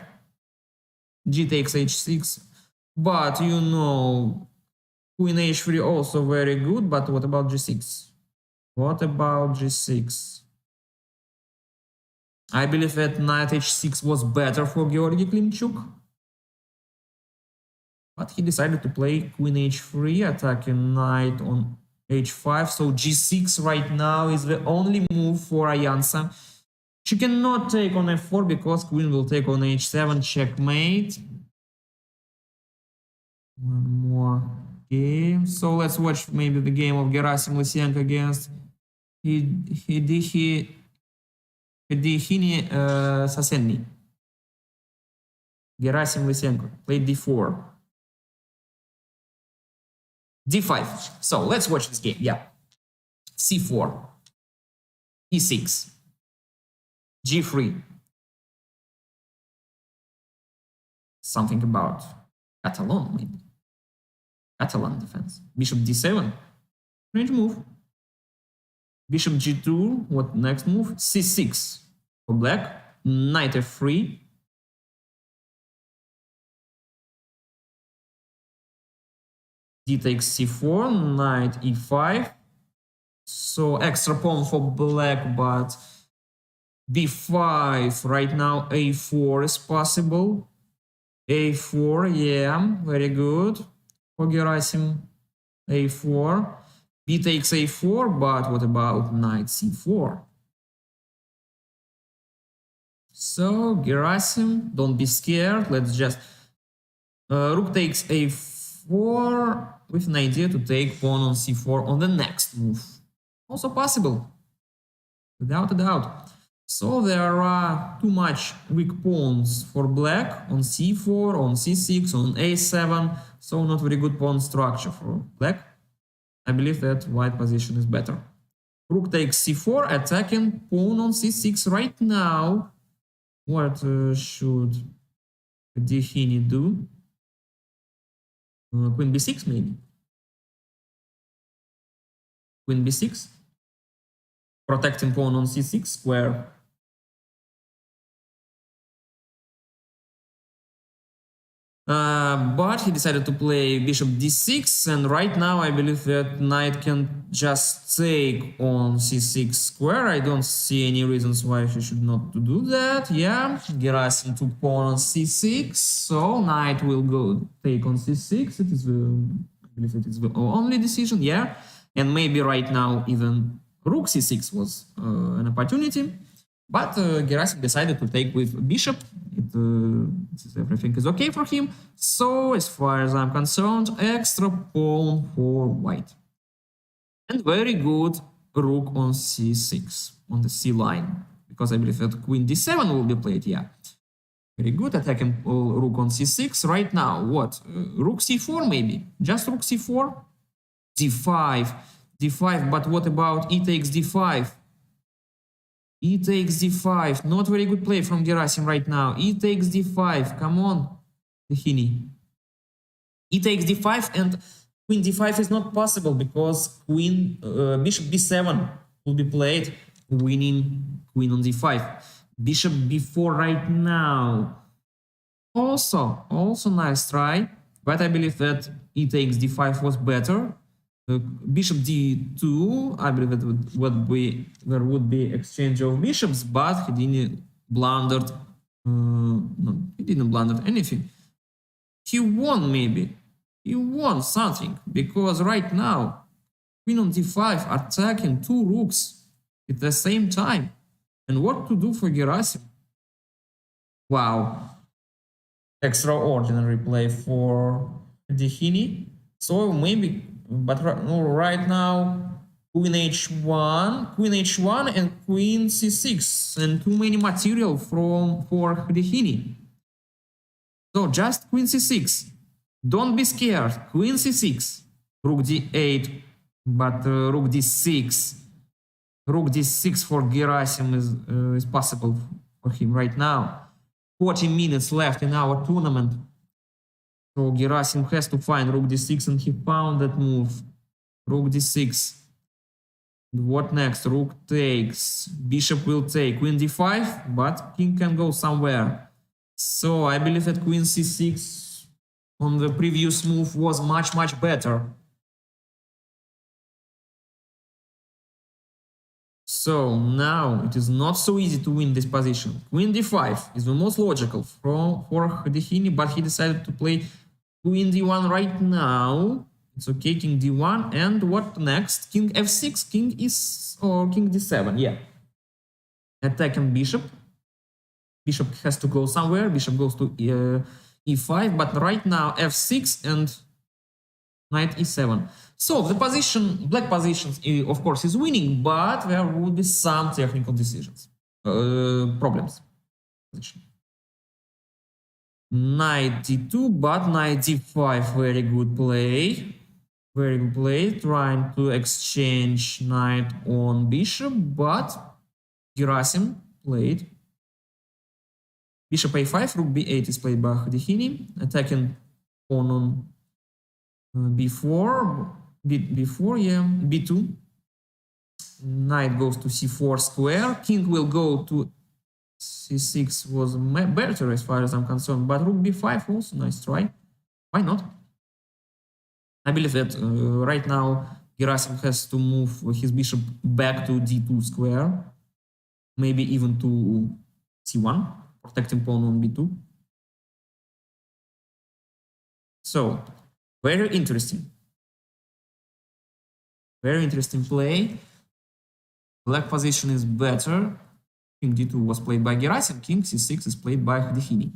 G takes h6. But you know, queen h3 also very good. But what about g6? What about g6? I believe that knight h6 was better for Georgy Klimchuk. But he decided to play queen h3, attacking knight on h5. So g6 right now is the only move for Ayansa. She cannot take on f4 because queen will take on h7, checkmate. One more game. So let's watch maybe the game of Gerasim Lysenko against Hidihini Sasenni. Gerasim Lysenko played d4. d5. So let's watch this game. Yeah. c4. e6. g3. Something about Catalan, maybe. Catalan defense. Bishop d7. Strange move. Bishop g2. What next move? c6 for black. Knight f3. D takes c4. Knight e5. So extra pawn for black, but b5. Right now a4 is possible. a4, yeah, very good for Gerasim. a4. B takes a4, but what about knight c4? So Gerasim, don't be scared. Let's just rook takes a4 with an idea to take pawn on c4 on the next move. Also possible, without a doubt. So there are too much weak pawns for black on c4, on c6, on a7. So not very good pawn structure for black. I believe that white position is better. Rook takes c4, attacking pawn on c6 right now. What should Dihini do? Queen b6 maybe. Queen b6. Protecting pawn on c6 square. But he decided to play bishop d6, and right now I believe that knight can just take on c6 square. I don't see any reasons why he should not do that. Yeah, Gerasim took pawn on c6, so knight will go take on c6. It is I believe it is the only decision. Yeah, and maybe right now even rook c6 was an opportunity. But Gerasim decided to take with bishop. Everything is okay for him. So, as far as I'm concerned, extra pawn for white. And very good rook on c6, on the c line. Because I believe that queen d7 will be played, yeah. Very good, attacking rook on c6. Right now, what? Rook c4 maybe? Just rook c4? d5. d5, but what about e takes d5? E takes d5. Not very good play from Gerasim right now. E takes d5. Come on, Dihini. E takes d5 and queen d5 is not possible because bishop b7 will be played, winning queen on d5. Bishop b4 right now. Also nice try, but I believe that e takes d5 was better. Bishop d2, I believe that there would be exchange of bishops, but he didn't blundered. No, he didn't blunder anything. He won maybe. He won something because right now queen on d5 attacking two rooks at the same time. And what to do for Gerasim? Wow, extraordinary play for Dihini. So maybe. But right now, queen h1, and queen c6, and too many material for Dihini. So just queen c6. Don't be scared. Queen c6, rook d8, but rook d6. Rook d6 for Gerasim is possible for him right now. 40 minutes left in our tournament. So Gerasim has to find rook d6, and he found that move. Rook d6. What next? Rook takes. Bishop will take. Queen d5, but king can go somewhere. So I believe that queen c6 on the previous move was much better. So So now it is not so easy to win this position. Queen d5 is the most logical for Khudehini, but he decided to play Queen d1 right now. It's okay, King d1, and what next? King f6, King d7, yeah. Attacking bishop. Bishop has to go somewhere. Bishop goes to e5, but right now f6 and knight e7. So the position, black position, of course, is winning, but there will be some technical decisions, problems. Knight d2, but knight d5, very good play. Very good play, trying to exchange knight on bishop, but Gerasim played bishop a5, rook b8 is played by Khudehini, attacking pawn on b4, b2. Knight goes to c4 square. King will go to c6, was better as far as I'm concerned, but rook b5 also nice try. Why not? I believe that right now Gerasim has to move his bishop back to d2 square, maybe even to c1, protecting pawn on b2. So, very interesting. Very interesting play. Black position is better. King d2 was played by Gerasim. King c6 is played by Khudehini.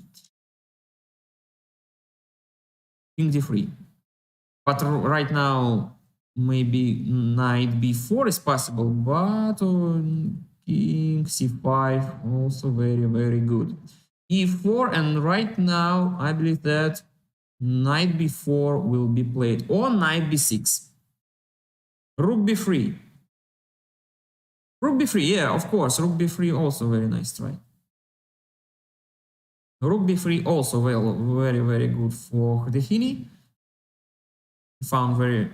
King d3. But right now, maybe knight b4 is possible, but king c5 also very, very good. e4, and right now, I believe that knight b4 will be played, or knight b6. Rook b3. Rook b3, yeah, of course, rook b3 also very nice try. Rook b3 also very, very good for Khudehini. Found very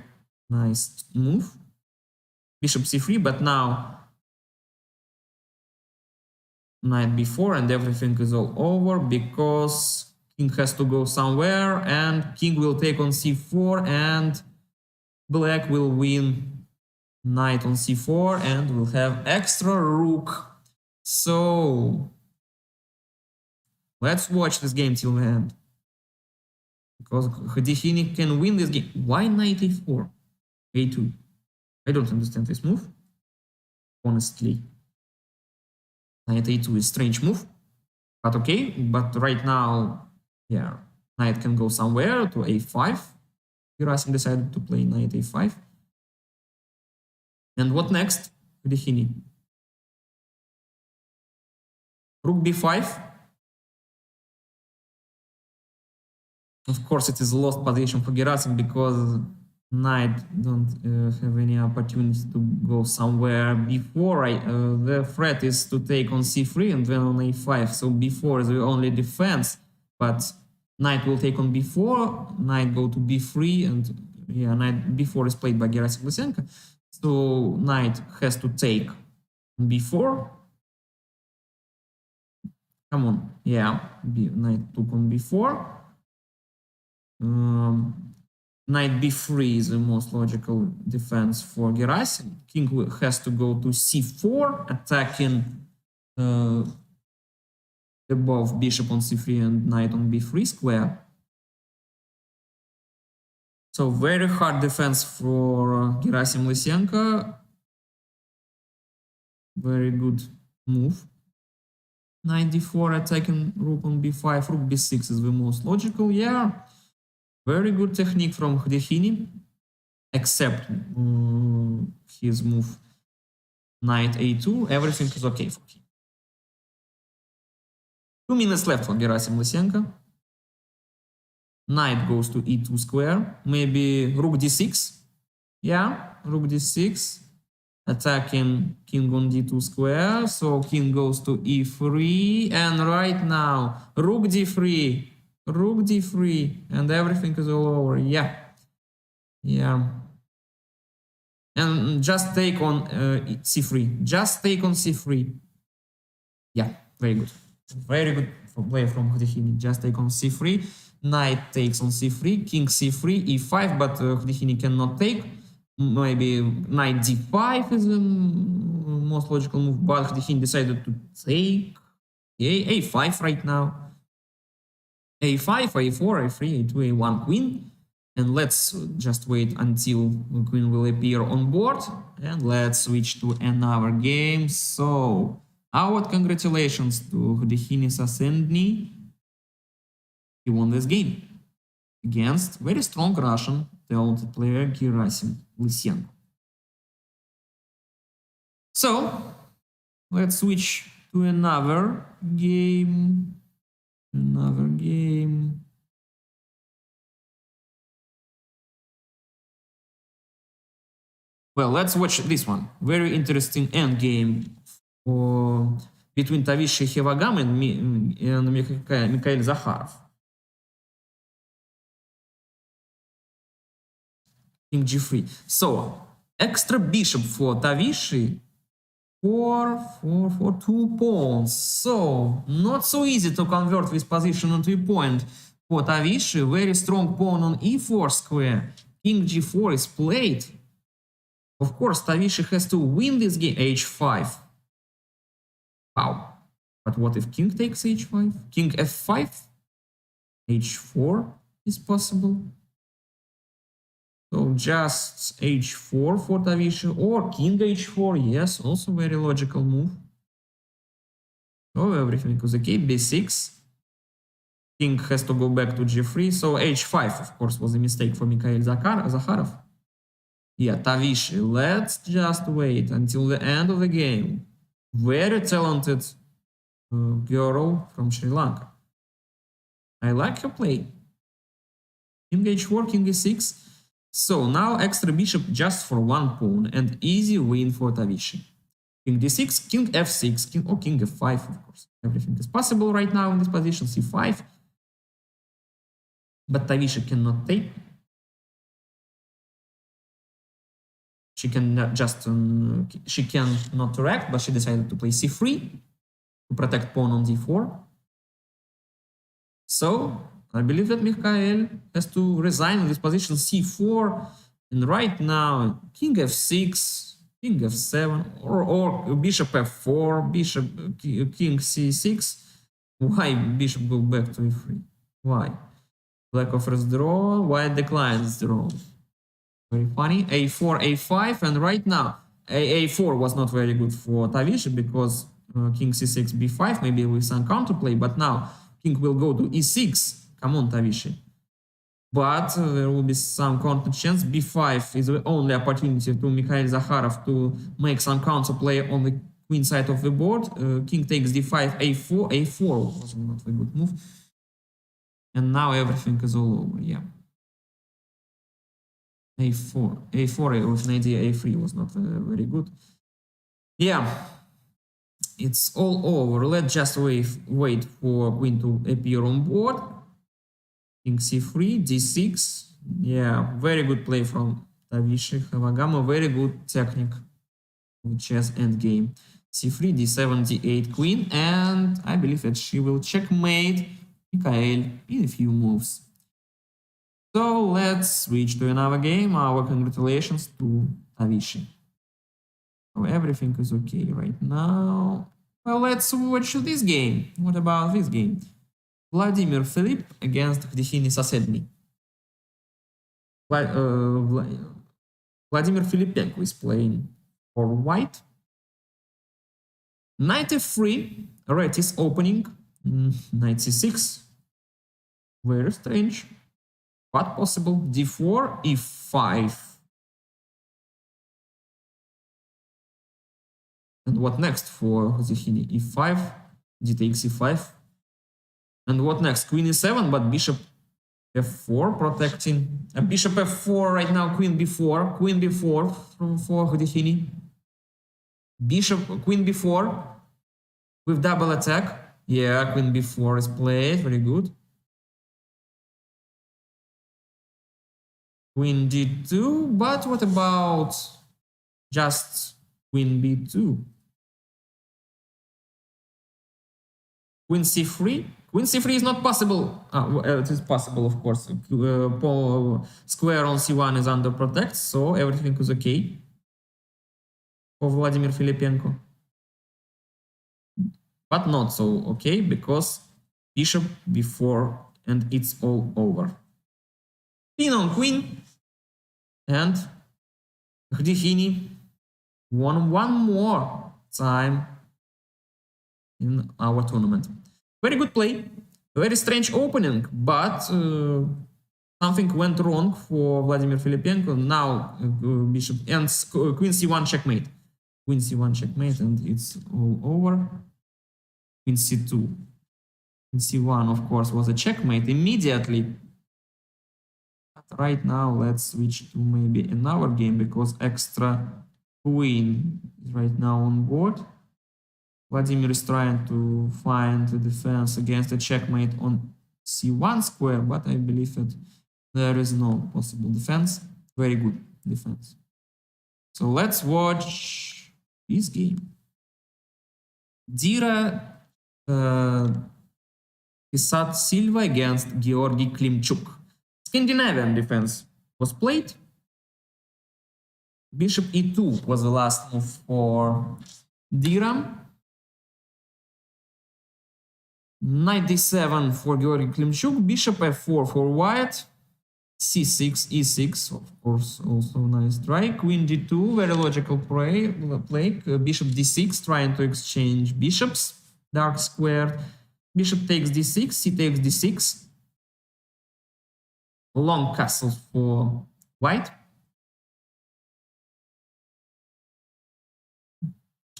nice move. Bishop c3, but now knight b4 and everything is all over because king has to go somewhere and king will take on c4 and black will win knight on c4 and will have extra rook. So let's watch this game till the end. Because Khudehini can win this game. Why knight a4? a2. I don't understand this move. Honestly. Knight a2 is a strange move. But okay. But right now, yeah, knight can go somewhere to a5. Gerasim decided to play knight a5. And what next? Khudehini. Rook b5. Of course, it is a lost position for Gerasim because knight don't have any opportunity to go somewhere before. The threat is to take on c3 and then on a5. So b4 is the only defense, but knight will take on b4, knight go to b3, and yeah, knight b4 is played by Gerasim Lysenko. So knight has to take b4. Come on, yeah, knight took on b4. Knight b3 is the most logical defense for Gerasim. King has to go to c4, attacking above bishop on c3 and knight on b3 square. So very hard defense for Gerasim Lysenko. Very good move. Knight d4, attacking rook on b5, rook b6 is the most logical. Yeah. Very good technique from Khudehini, except his move knight a2. Everything is okay for him. 2 minutes left for Gerasim Lysenko. Knight goes to e2 square. Maybe rook d6. Yeah, rook d6. Attacking king on d2 square. So king goes to e3. And right now, rook d3. Rook d3 and everything is all over. Yeah. And just take on c3. Just take on c3. Yeah, very good. Very good play from Khudehini. Just take on c3. Knight takes on c3. King c3, e5, but Khudehini cannot take. Maybe knight d5 is most logical move, but Khdihini decided to take a5 right now. a5, a4, a3, a2, a1, queen. And let's just wait until the queen will appear on board. And let's switch to another game. So, our congratulations to Khdihini Sasendny. He won this game against very strong Russian talented player Gerasim Lysenko. So, let's switch to another game. Well, let's watch this one. Very interesting endgame between Tavish Hevagam and Mikhail Zakharov. King g3. So, extra bishop for Tavishi for 2 pawns. So, not so easy to convert this position into a point for Tavishi. Very strong pawn on e4 square. King g4 is played. Of course, Tavishi has to win this game. h5. Wow. But what if king takes h5? King f5? h4 is possible. So just h4 for Tavishi or king h4. Yes, also very logical move. So everything is okay. b6. King has to go back to g3. So h5, of course, was a mistake for Mikhail Zakharov. Yeah, Tavishi, let's just wait until the end of the game. Very talented girl from Sri Lanka. I like her play. King h4, king e6. So now extra bishop just for 1 pawn and easy win for Tavishi. King d6, king f6, king f5, of course. Everything is possible right now in this position. c5. But Tavishi cannot take. She can just she can not react, but she decided to play c3 to protect pawn on d4. So I believe that Mikhail has to resign in this position c4, and right now king f6, king f7, or bishop f4, bishop king c6. Why bishop go back to e3? Why? Black offers draw, white declines draw. Very funny. a4, a5, and right now a4 was not very good for Tavishi because king c6, b5, maybe with some counterplay, but now king will go to e6. Come on, Tavishi. But there will be some counter chance. b5 is the only opportunity to Mikhail Zakharov to make some counterplay on the queen side of the board. King takes d5, a4. a4 was not a good move. And now everything is all over, yeah. a4 with an idea a3 was not very good. Yeah, it's all over. Let's just wait for queen to appear on board. King c3, d6. Yeah, very good play from Tavishi Hevagam. Very good technique of chess endgame. c3, d7, d8, queen, and I believe that she will checkmate Mikhail in a few moves. So let's switch to another game. Our congratulations to Tavishi. So everything is okay right now. Well, let's watch this game. What about this game? Vladimir Filip against Khdihini Sasendny. Vladimir Filipenko is playing for white. Knight f3. Red is opening. Knight c6. Very strange. But possible. d4, e5. And what next for Khdihini? e5, d takes e5. And what next? Queen e7, but bishop f4 protecting. Bishop f4 right now, queen b4. Queen b4 for Khdihini. Bishop, queen b4 with double attack. Yeah, queen b4 is played. Very good. Queen d2, but what about just queen b2? Queen c3? Queen c3 is not possible. It is possible, of course. Square on c1 is under protect, so everything is okay. for Vladimir Filipenko. But not so okay, because bishop before and it's all over. Queen on queen, and Ghdihini won one more time in our tournament. Very good play, very strange opening, but something went wrong for Vladimir Filipenko. Now bishop and queen c1 checkmate. Queen c1 checkmate, and it's all over. Queen c2. Queen c1, of course, was a checkmate immediately. But right now, let's switch to maybe another game, because extra queen is right now on board. Vladimir is trying to find the defense against a checkmate on c1 square, but I believe that there is no possible defense. Very good defense. So let's watch this game. Dira Pisat Silva against Georgi Klimchuk. Scandinavian defense was played. Bishop e2 was the last move for Dira. Knight d7 for Georgi Klimchuk. Bishop f4 for white. c6, e6, of course, also nice try. Queen d2, very logical play. Bishop d6, trying to exchange bishops. Dark squared. Bishop takes d6, c takes d6. Long castle for white.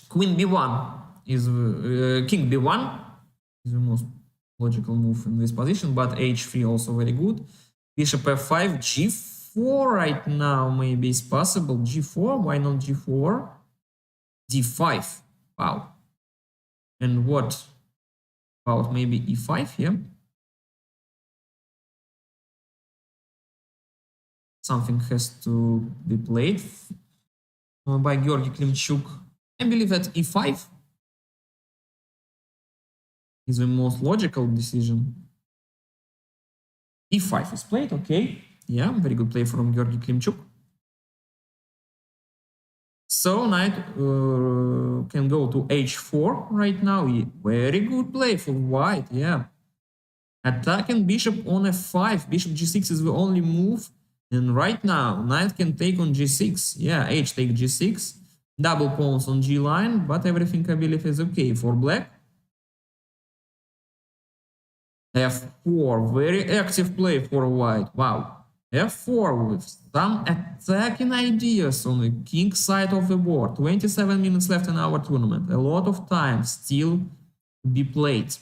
Queen b1 is king b1 is the most logical move in this position, but h3 also very good. Bishop f5, g4 right now maybe is possible. g4, why not g4? d5, wow. And what about maybe e5 here? Something has to be played by Georgi Klimchuk. I believe that e5 is the most logical decision. e5 is played, okay. Yeah, very good play from Georgi Klimchuk. So knight can go to h4 right now. Very good play for white, yeah. Attacking bishop on f5. Bishop g6 is the only move. And right now, knight can take on g6. Yeah, h take g6. Double pawns on g line, but everything I believe is okay for black. f4, very active play for white. Wow. f4 with some attacking ideas on the king side of the board. 27 minutes left in our tournament. A lot of time still to be played.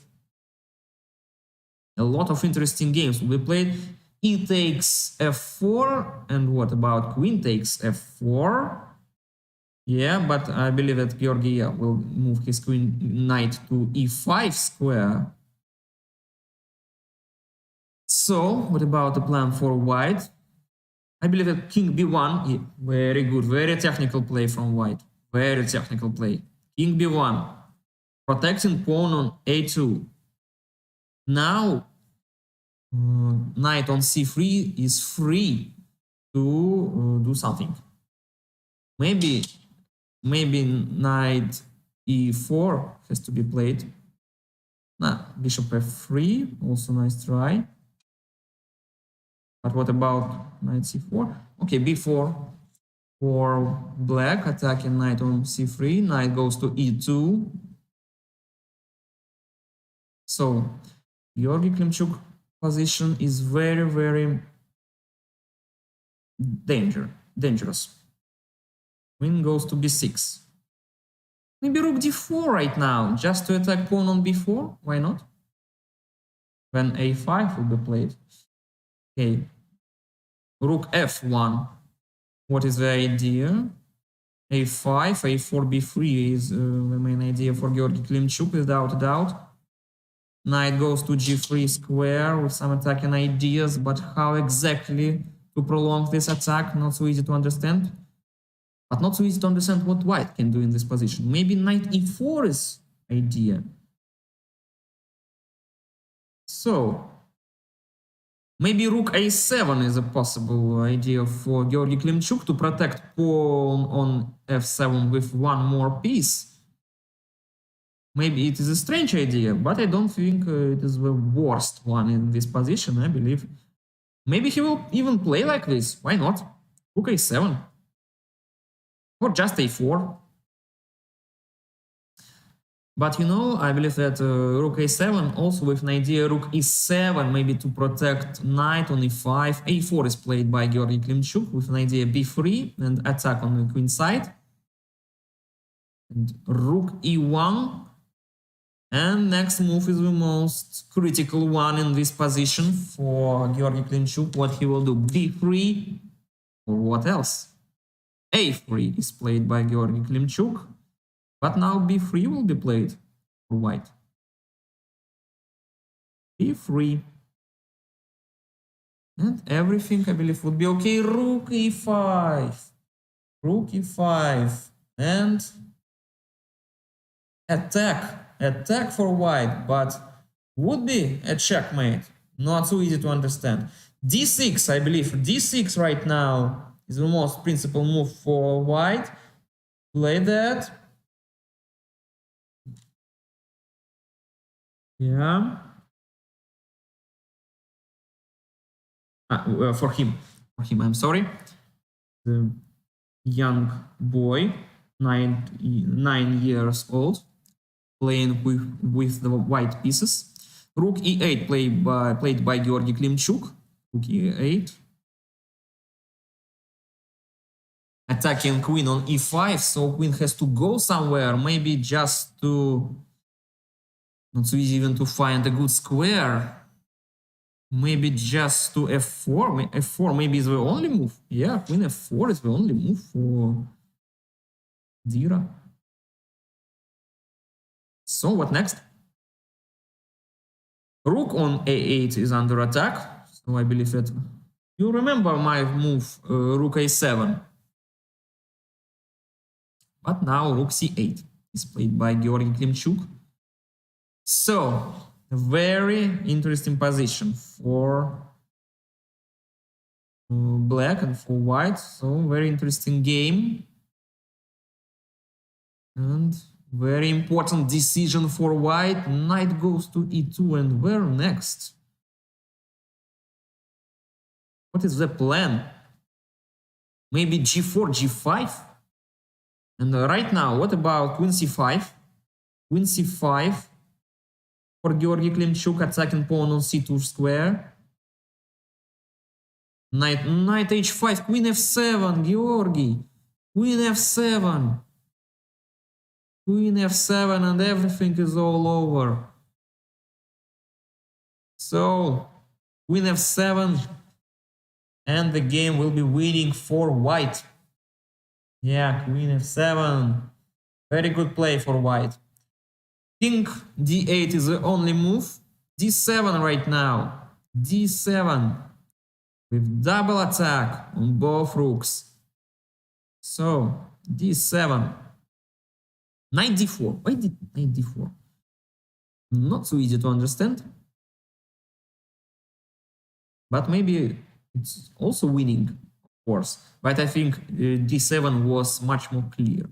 A lot of interesting games will be played. E takes f4, and what about queen takes f4? Yeah, but I believe that Georgi will move his queen knight to e5 square. So, what about the plan for white? I believe that king b1, yeah, very good, very technical play from white. Very technical play. King b1, protecting pawn on a2. Now, knight on c3 is free to do something. Maybe knight e4 has to be played. Nah, bishop f3, also nice try. But what about knight c4? Okay, b4 for black, attacking knight on c3. Knight goes to e2. So, Georgi Klimchuk position is very, very dangerous. Queen goes to b6. Maybe rook d4 right now, just to attack pawn on b4. Why not? When a5 will be played. Okay. Rook f1. What is the idea? a5, a4, b3 is the main idea for Georgi Klimchuk, without a doubt. Knight goes to g3 square with some attacking ideas, but how exactly to prolong this attack? Not so easy to understand. But not so easy to understand what white can do in this position. Maybe knight e4 is idea. So, Maybe rook a7 is a possible idea for Georgy Klimchuk to protect pawn on f7 with one more piece. Maybe it is a strange idea, but I don't think it is the worst one in this position, I believe. Maybe he will even play like this. Why not? Rook a7. Or just a4. But you know, I believe that rook a7 also with an idea rook e7, maybe to protect knight on e5. a4 is played by Georgy Klimchuk with an idea b3 and attack on the queen side. And rook e1. And next move is the most critical one in this position for Georgy Klimchuk. What he will do, b3 or what else? a3 is played by Georgy Klimchuk. But now b3 will be played for white. b3. And everything, I believe, would be okay. Rook e5. Rook e5. And attack. Attack for white, but would be a checkmate. Not so easy to understand. d6, I believe. d6 right now is the most principal move for white. Play that. Yeah. For him, I'm sorry. The young boy, nine years old, playing with the white pieces. Rook e8 played by Georgy Klimchuk. Rook e8. Attacking queen on e5, so queen has to go somewhere, maybe just to... Not so easy even to find a good square. Maybe just to f4. f4 maybe is the only move. Yeah, queen f4 is the only move for Dira. So what next? Rook on a8 is under attack. So I believe that you remember my move, rook a7. But now rook c8 is played by Georgy Klimchuk. So, a very interesting position for black and for white. So, very interesting game. And very important decision for white. Knight goes to e2, and where next? What is the plan? Maybe g4, g5? And right now, what about queen c5? Queen c5 for Georgy Klimchuk, attacking pawn on c2 square. Knight h5, queen f7, Georgy. Queen f7. Queen f7, and everything is all over. So, queen f7, and the game will be winning for white. Yeah, queen f7. Very good play for white. King d8 is the only move. d7 right now. d7 with double attack on both rooks. So, d7. Knight d4. Why did knight d4? Not so easy to understand. But maybe it's also winning, of course. But I think d7 was much more clear.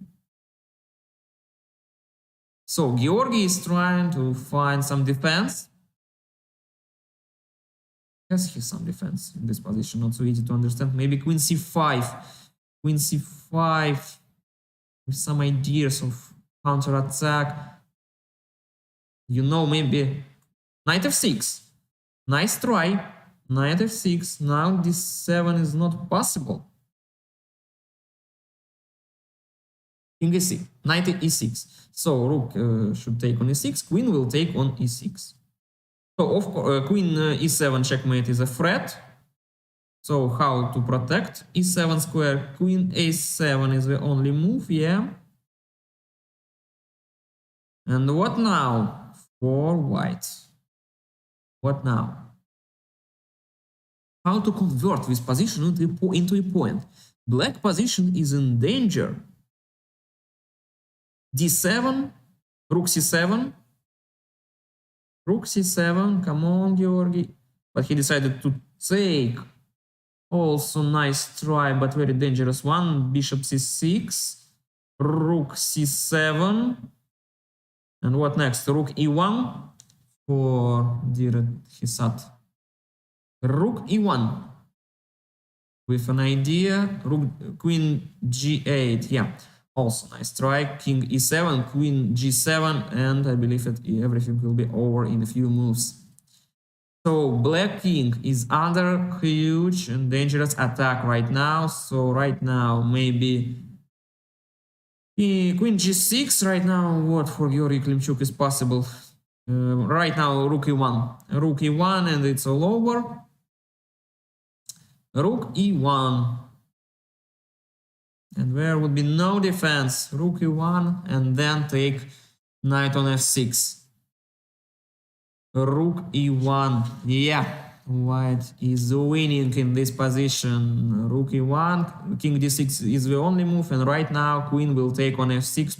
So Georgy is trying to find some defense. Has he some defense in this position? Not so easy to understand. Maybe queen c5. Queen c5 with some ideas of counter-attack. You know, maybe knight f6. Nice try. Knight f6. Now d7 is not possible. King e6. Knight e6. So rook should take on e6. Queen will take on e6. So of course, queen e7 checkmate is a threat. So how to protect? e7 square. Queen a7 is the only move. Yeah. And what now for white? What now? How to convert this position into a point? Black position is in danger. d7, rook c7. Rook c7, come on, Georgy. But he decided to take. Also nice try, but very dangerous one. Bishop c6, rook c7, and what next? Rook e1 for dear Hisat. Rook e1 with an idea. Rook, queen g8, yeah. Also nice try. King e7, queen g7, and I believe that everything will be over in a few moves. So black king is under huge and dangerous attack right now. So right now maybe queen g6 right now. What for Georgy Klimchuk is possible? Right now rook e1, and it's all over. Rook e1, and there would be no defense. Rook e1, and then take knight on f6. Rook e1, yeah, white is winning in this position. Rook e1, king d6 is the only move, and right now queen will take on f6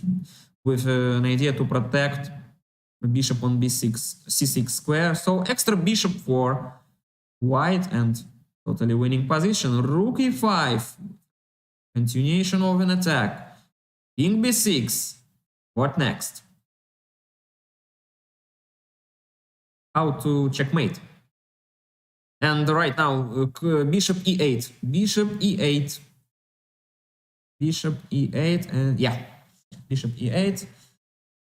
with an idea to protect bishop on b6, c6 square. So extra bishop for white and totally winning position. Rook e5, continuation of an attack. King b6, what next? How to checkmate? And right now, bishop e8, bishop e8, bishop e8, and yeah, bishop e8,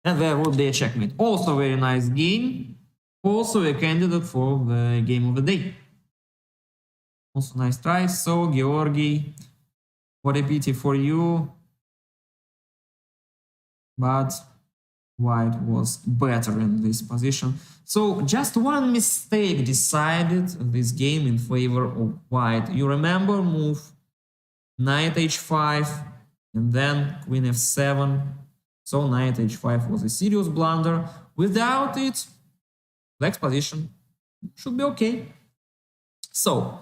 and there will be a checkmate. Also very nice game, also a candidate for the game of the day. Also nice try. So Georgy, what a pity for you, but white was better in this position. So just one mistake decided this game in favor of white. You remember move knight h5 and then queen f7. So knight h5 was a serious blunder. Without it, black's position should be okay. So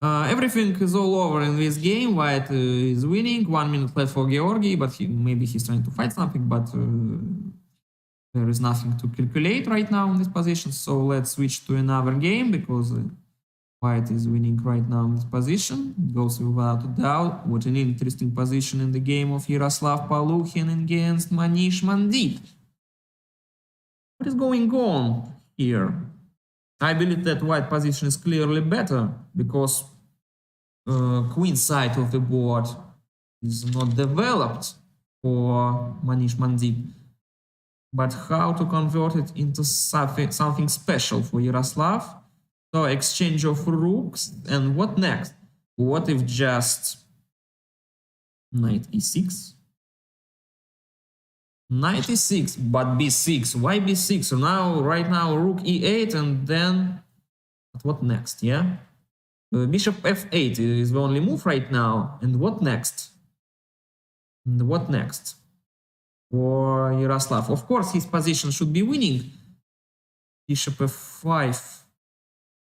everything is all over in this game. White is winning. 1 minute left for Georgy, but maybe he's trying to fight something, but there is nothing to calculate right now in this position. So let's switch to another game because white is winning right now in this position. It goes without a doubt. What an interesting position in the game of Yaroslav Palukhin against Manish Mandip. What is going on here? I believe that white position is clearly better because queen side of the board is not developed for Manish Mandip. But how to convert it into something special for Yaroslav? So exchange of rooks, and what next? What if just knight e6? Knight e6, but b6. Why b6? So now, right now, rook e8, and then what next? Yeah, bishop f8 is the only move right now. And what next? And what next for Yaroslav? Of course, his position should be winning. Bishop f5.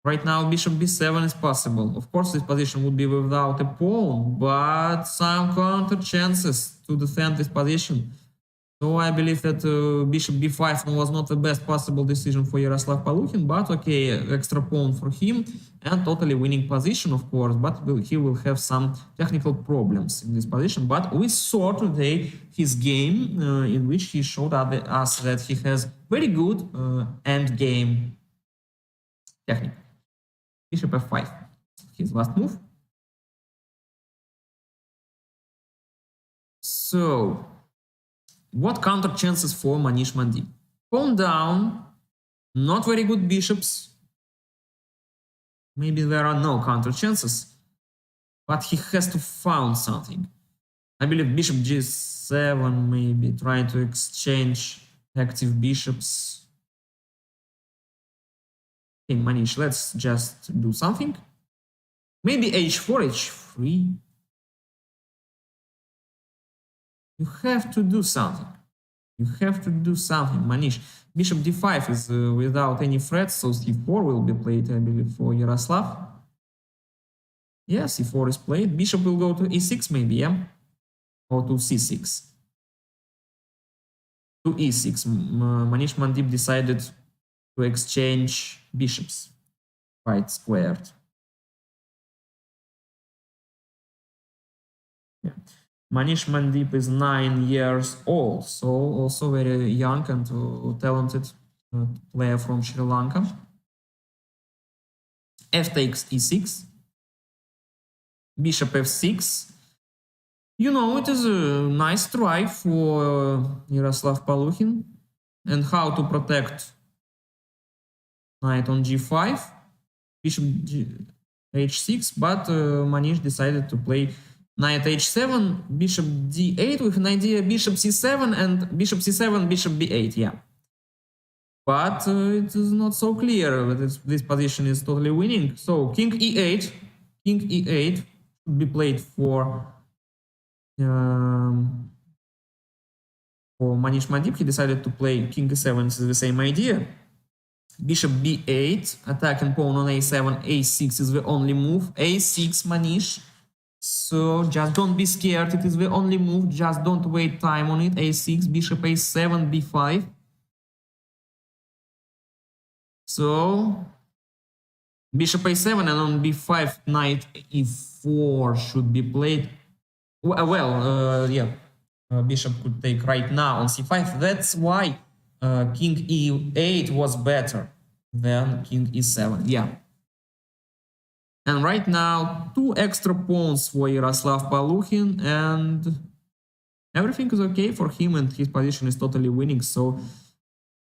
Right now, bishop b7 is possible. Of course, this position would be without a pawn, but some counter chances to defend this position. So I believe that bishop b5 was not the best possible decision for Yaroslav Palukhin, but okay, extra pawn for him and totally winning position, of course, but he will have some technical problems in this position. But we saw today his game in which he showed us that he has very good end game technique. Bishop f5, his last move. So what counter chances for Manish Mandip? Pawn down, not very good bishops. Maybe there are no counter chances, but he has to find something. I believe bishop g7, maybe trying to exchange active bishops. Okay, Manish, let's just do something. Maybe h4, h3. You have to do something. You have to do something, Manish. Bishop d5 is without any threats, so c4 will be played, I believe, for Yaroslav. Yeah, c4 is played. Bishop will go to e6 maybe, yeah? Or to c6. To e6. Manish Mandip decided to exchange bishops. Right squared. Yeah. Manish Mandip is 9 years old, so also very young and talented player from Sri Lanka. F takes e6, bishop f6. You know, it is a nice try for Yaroslav Palukhin. And how to protect knight on g5, bishop h6, but Manish decided to play knight h7, bishop d8 with an idea bishop c7 and bishop c7, bishop b8, yeah. But it is not so clear that this position is totally winning. So king e8 should be played for Manish Mandip. He decided to play king e7, this is the same idea. Bishop b8, attacking pawn on a7, a6 is the only move. a6, Manish. So just don't be scared, it is the only move, just don't wait time on it. a6, bishop a7, b5. So bishop a7 and on b5, knight e4 should be played. Bishop could take right now on c5. That's why king e8 was better than king e7. Yeah. And right now, 2 extra pawns for Yaroslav Palukhin, and everything is okay for him, and his position is totally winning. So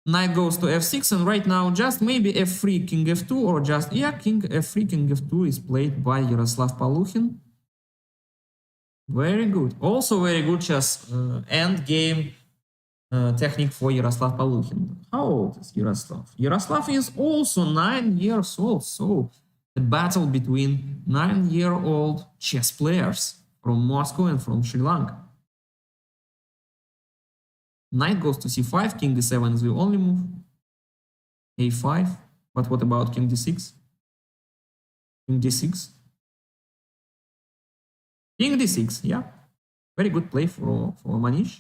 knight goes to f6, and right now just maybe f3, king f2, or just, yeah, king f3, king f2 is played by Yaroslav Palukhin. Very good. Also very good chess end game technique for Yaroslav Palukhin. How old is Yaroslav? Yaroslav is also 9 years old, so a battle between 9-year-old chess players from Moscow and from Sri Lanka. Knight goes to c5, king d7 is the only move. a5, but what about king d6? King d6? King d6, yeah. Very good play for Manish.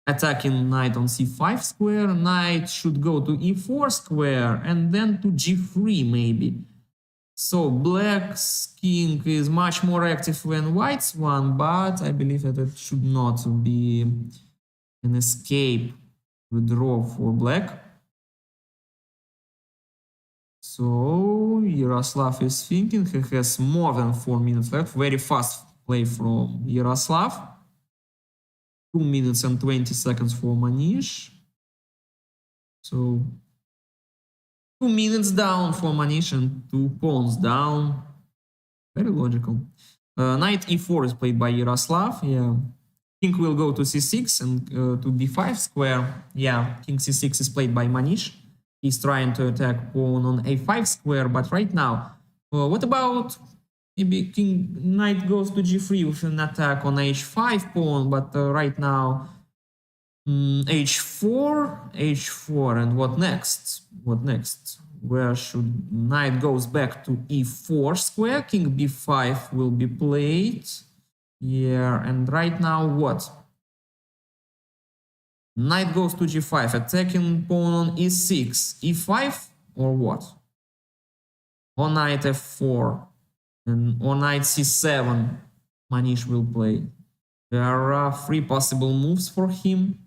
Attacking knight on c5 square, knight should go to e4 square, and then to g3 maybe. So black's king is much more active than white's one, but I believe that it should not be an escape withdraw for black. So Yaroslav is thinking, he has more than 4 minutes left. Very fast play from Yaroslav. 2 minutes and 20 seconds for Manish. So 2 minutes down for Manish and 2 pawns down. Very logical. Knight e4 is played by Yaroslav. Yeah. King will go to c6 and to b5 square. Yeah, king c6 is played by Manish. He's trying to attack pawn on a5 square, but right now, what about maybe king knight goes to g3 with an attack on h5 pawn, but right now h4, and what next? What next? Where should knight goes back to e4 square? King b5 will be played. Yeah, and right now what? Knight goes to g5, attacking pawn on e6, e5 or what? Or knight f4 and or knight c7 Manish will play. There are 3 possible moves for him.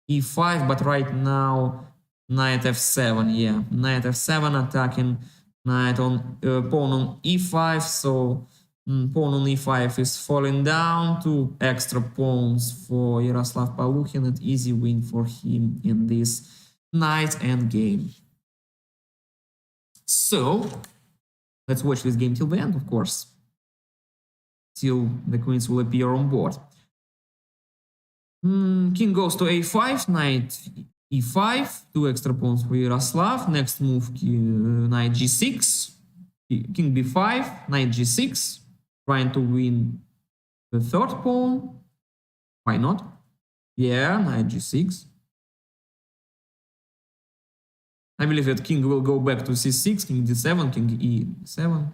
e5, but right now knight f7, yeah, knight f7 attacking knight on pawn on e5, so pawn on e5 is falling down. 2 extra pawns for Yaroslav Palukhin, an easy win for him in this knight endgame. So let's watch this game till the end, of course, till the queens will appear on board. King goes to a5, knight e5, 2 extra pawns for Yaroslav. Next move, knight g6, king b5, knight g6, trying to win the 3rd pawn. Why not? Yeah, knight g6. I believe that king will go back to c6, king d7, king e7.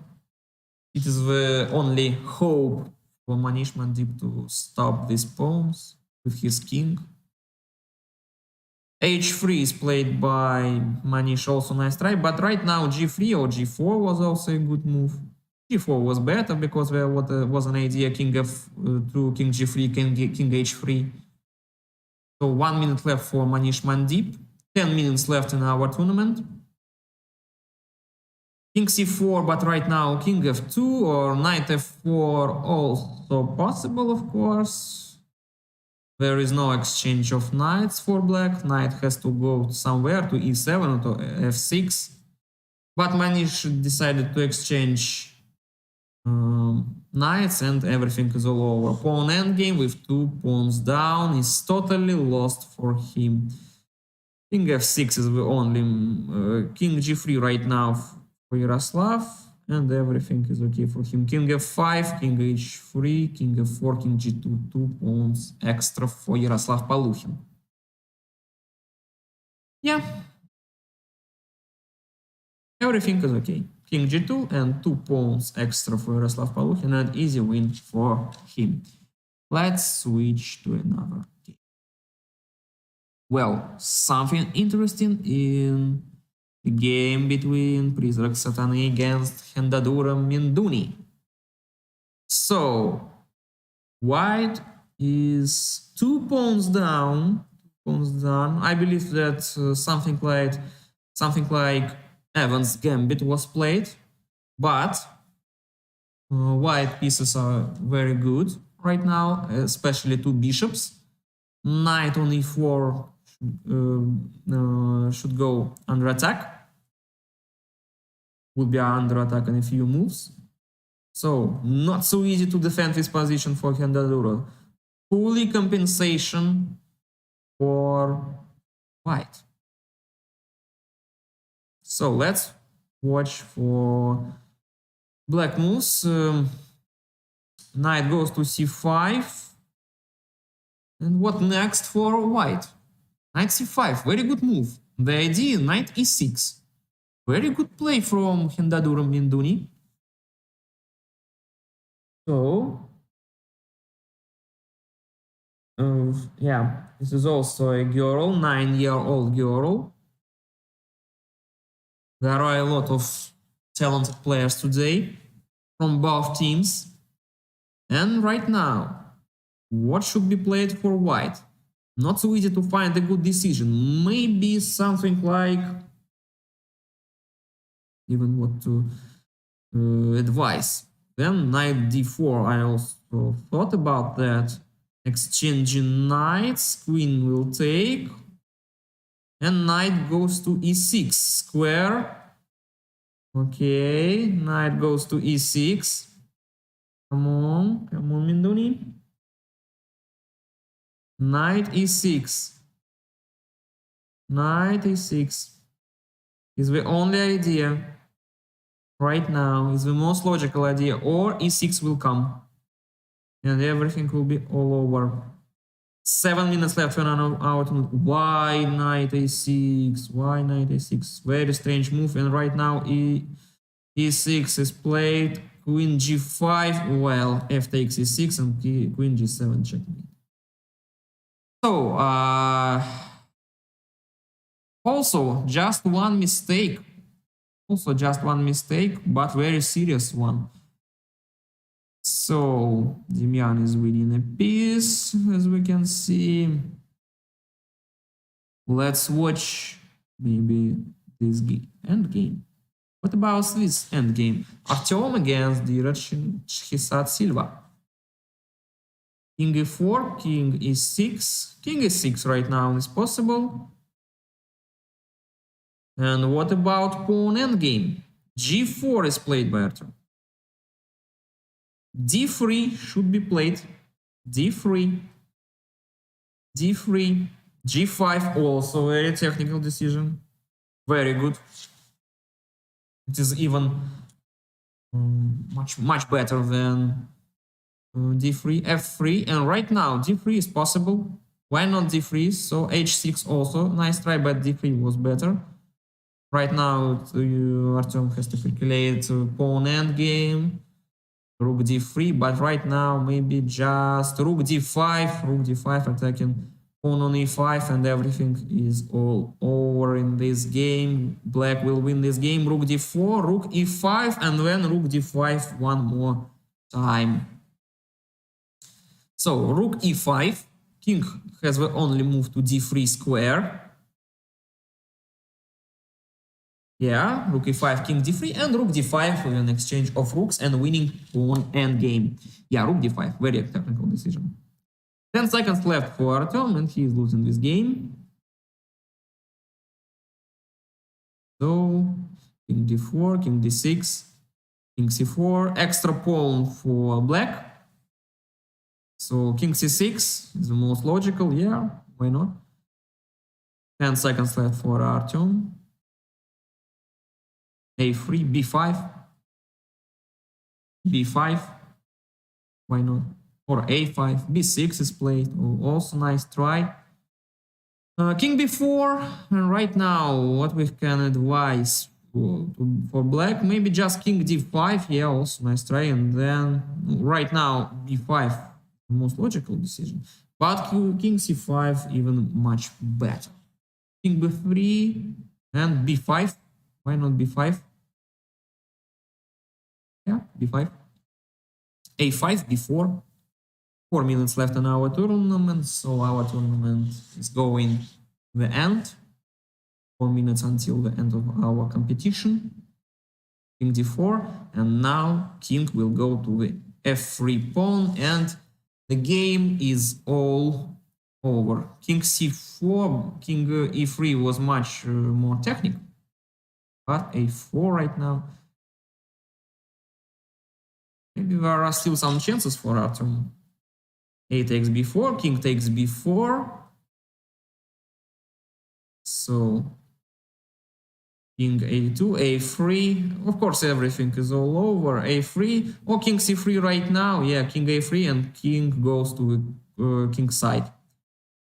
It is the only hope for Manish Mandip to stop these pawns with his king. h3 is played by Manish, also nice try, but right now g3 or g4 was also a good move. g4 was better because there was an idea king f2, king g3, king h3. So 1 minute left for Manish Mandip. 10 minutes left in our tournament. King c4, but right now king f2 or knight f4 also possible, of course. There is no exchange of knights for black. Knight has to go somewhere to e7 or to f6. But Manish decided to exchange knights and everything is all over. Pawn endgame with 2 pawns down is totally lost for him. King f6 is the only king g3 right now for Yaroslav, and everything is okay for him. King f5, king h3, king f4, king g2, 2 pawns extra for Yaroslav Palukhin. Yeah, everything is okay. King g2 and 2 pawns extra for Yaroslav Palukhin, and easy win for him. Let's switch to another game. Well, something interesting in the game between Prizrak Satani against Hendadura Minduni. So, white is 2 pawns down. I believe that something like Evans' Gambit was played, but white pieces are very good right now, especially 2 bishops. Knight on e4 should go under attack. Will be under attack in a few moves. So, not so easy to defend this position for Hendadura. Fully compensation for white. So, let's watch for black moves. Knight goes to c5. And what next for white? Knight c5, very good move. The idea, knight e6. Very good play from Hendadura Minduni. So, yeah, this is also a girl, 9-year-old girl. There are a lot of talented players today from both teams. And right now, what should be played for white? Not so easy to find a good decision. Maybe something like even what to advise. Then knight d4, I also thought about that. Exchanging knights, queen will take. And knight goes to e6, square. Okay, knight goes to e6. Come on, Minduni. Knight e6. Knight e6 is the only idea right now, is the most logical idea, or e6 will come and everything will be all over. 7 minutes left on our turn. Why knight a6? Why knight a6? Very strange move, and right now e6 is played. Queen g5, well, f takes e6 and queen g7 checkmate. So, also just one mistake. But very serious one. So, Demyan is winning a piece, as we can see. Let's watch maybe this end game. What about this end game? Artyom against Dheeraj Shisat Silva. King e4, king e6. King e6 right now is possible. And what about pawn endgame? g4 is played by Artyom. d3 should be played. d3. d3. g5 also very technical decision. Very good. It is even much better than d3, f3, and right now d3 is possible. Why not d3? So h6 also, nice try, but d3 was better. Right now Artyom has to calculate pawn endgame, rook d3, but right now maybe just rook d5 attacking pawn on e5, and everything is all over in this game. Black will win this game. Rook d4, rook e5, and then rook d5 one more time. So rook e5, king has the only move to d3 square. Yeah, rook e5, king d3, and rook d5 with an exchange of rooks and winning pawn endgame. Yeah, rook d5, very technical decision. 10 seconds left for Artem, and he is losing this game. So, king d4, king d6, king c4, extra pawn for black. So, king c6 is the most logical, yeah, why not? 10 seconds left for Artem. a3, b5, b5, why not? Or a5, b6 is played, also nice try. King b4, and right now what we can advise for black, maybe just king d5, yeah, also nice try, and then right now b5, most logical decision, but king c5 even much better. King b3 and b5, why not b5? Yeah, b5, a5, b4. 4 minutes left in our tournament, so our tournament is going to the end. 4 minutes until the end of our competition. King d4, and now king will go to the f3 pawn, and the game is all over. King c4, king e3 was much more technical, but a4 right now. Maybe there are still some chances for Artem. A takes b4, king takes b4. So king a2, a3. Of course, everything is all over. a3 or king c3 right now. Yeah, king a3, and king goes to the king side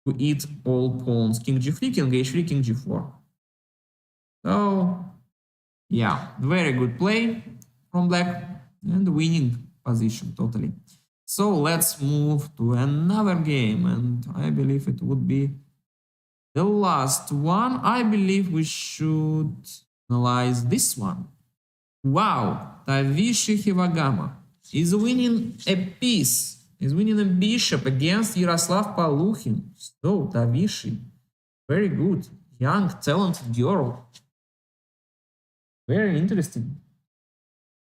to eat all pawns. King g3, king h3, king g4. So yeah, very good play from black and winning position totally. So let's move to another game, and I believe it would be the last one. I believe we should analyze this one. Wow, Tavishi Hivagama is winning a piece, is winning a bishop against Yaroslav Paluhin. So Tavishi, very good, young, talented girl. Very interesting.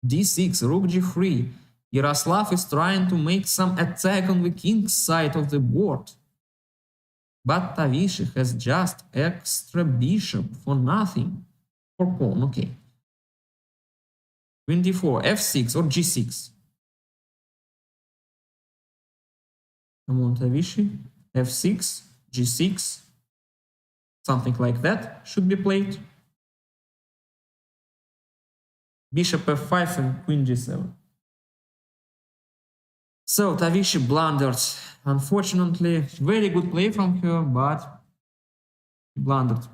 d6, rook g3. Yaroslav is trying to make some attack on the king's side of the board. But Tavishi has just extra bishop for nothing. For pawn, okay. Queen d4, f6 or g6. Come on, Tavishi. f6, g6. Something like that should be played. Bishop f5 and queen g7. So Tavishi blundered. Unfortunately, very good play from her, but blundered.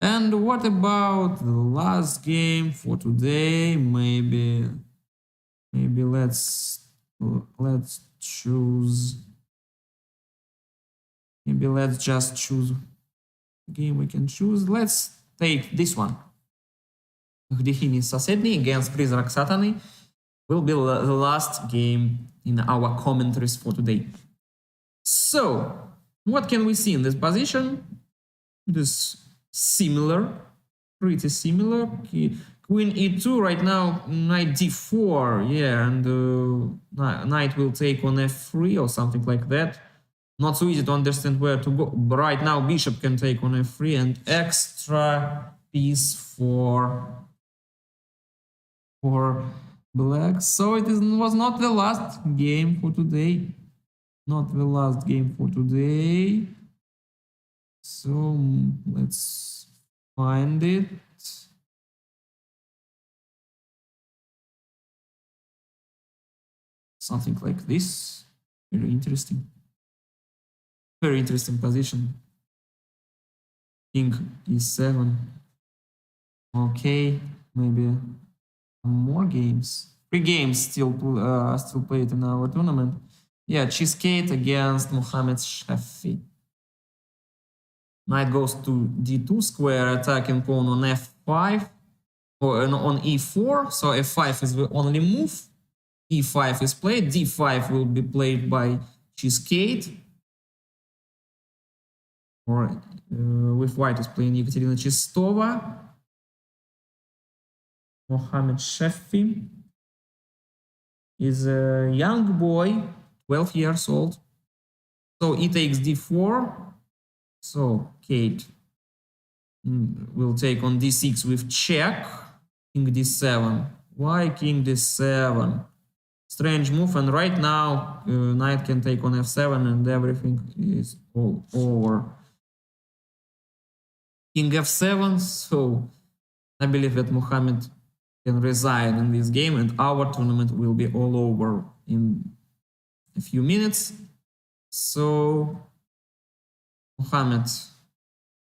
And what about the last game for today? Maybe let's choose. Maybe let's just choose the game we can choose. Let's take this one. Грехини соседние against Призрак Сатаны will be the last game in our commentaries for today. So, what can we see in this position? It is similar, pretty similar. Queen e2 right now, knight d4, yeah, and knight will take on f3 or something like that. Not so easy to understand where to go. But right now, bishop can take on f3 and extra piece for black. So it was not the last game for today. Not the last game for today. So let's find it. Something like this. Very interesting. Very interesting position. King e7. Okay, maybe more games. 3 games still played in our tournament. Yeah, cheesecake against Mohamed Shafi. Knight goes to d2 square, attacking pawn on f5 or on e4. So f5 is the only move. e5 is played. d5 will be played by cheesecake. Or with white is playing Ekaterina Chistova. Mohamed Shafi is a young boy, 12 years old. So e takes d4. So Kate will take on d6 with check. King d7. Why king d7? Strange move. And right now, knight can take on f7 and everything is all over. King f7. So I believe that Mohamed can resign in this game and our tournament will be all over in a few minutes. So Mohamed,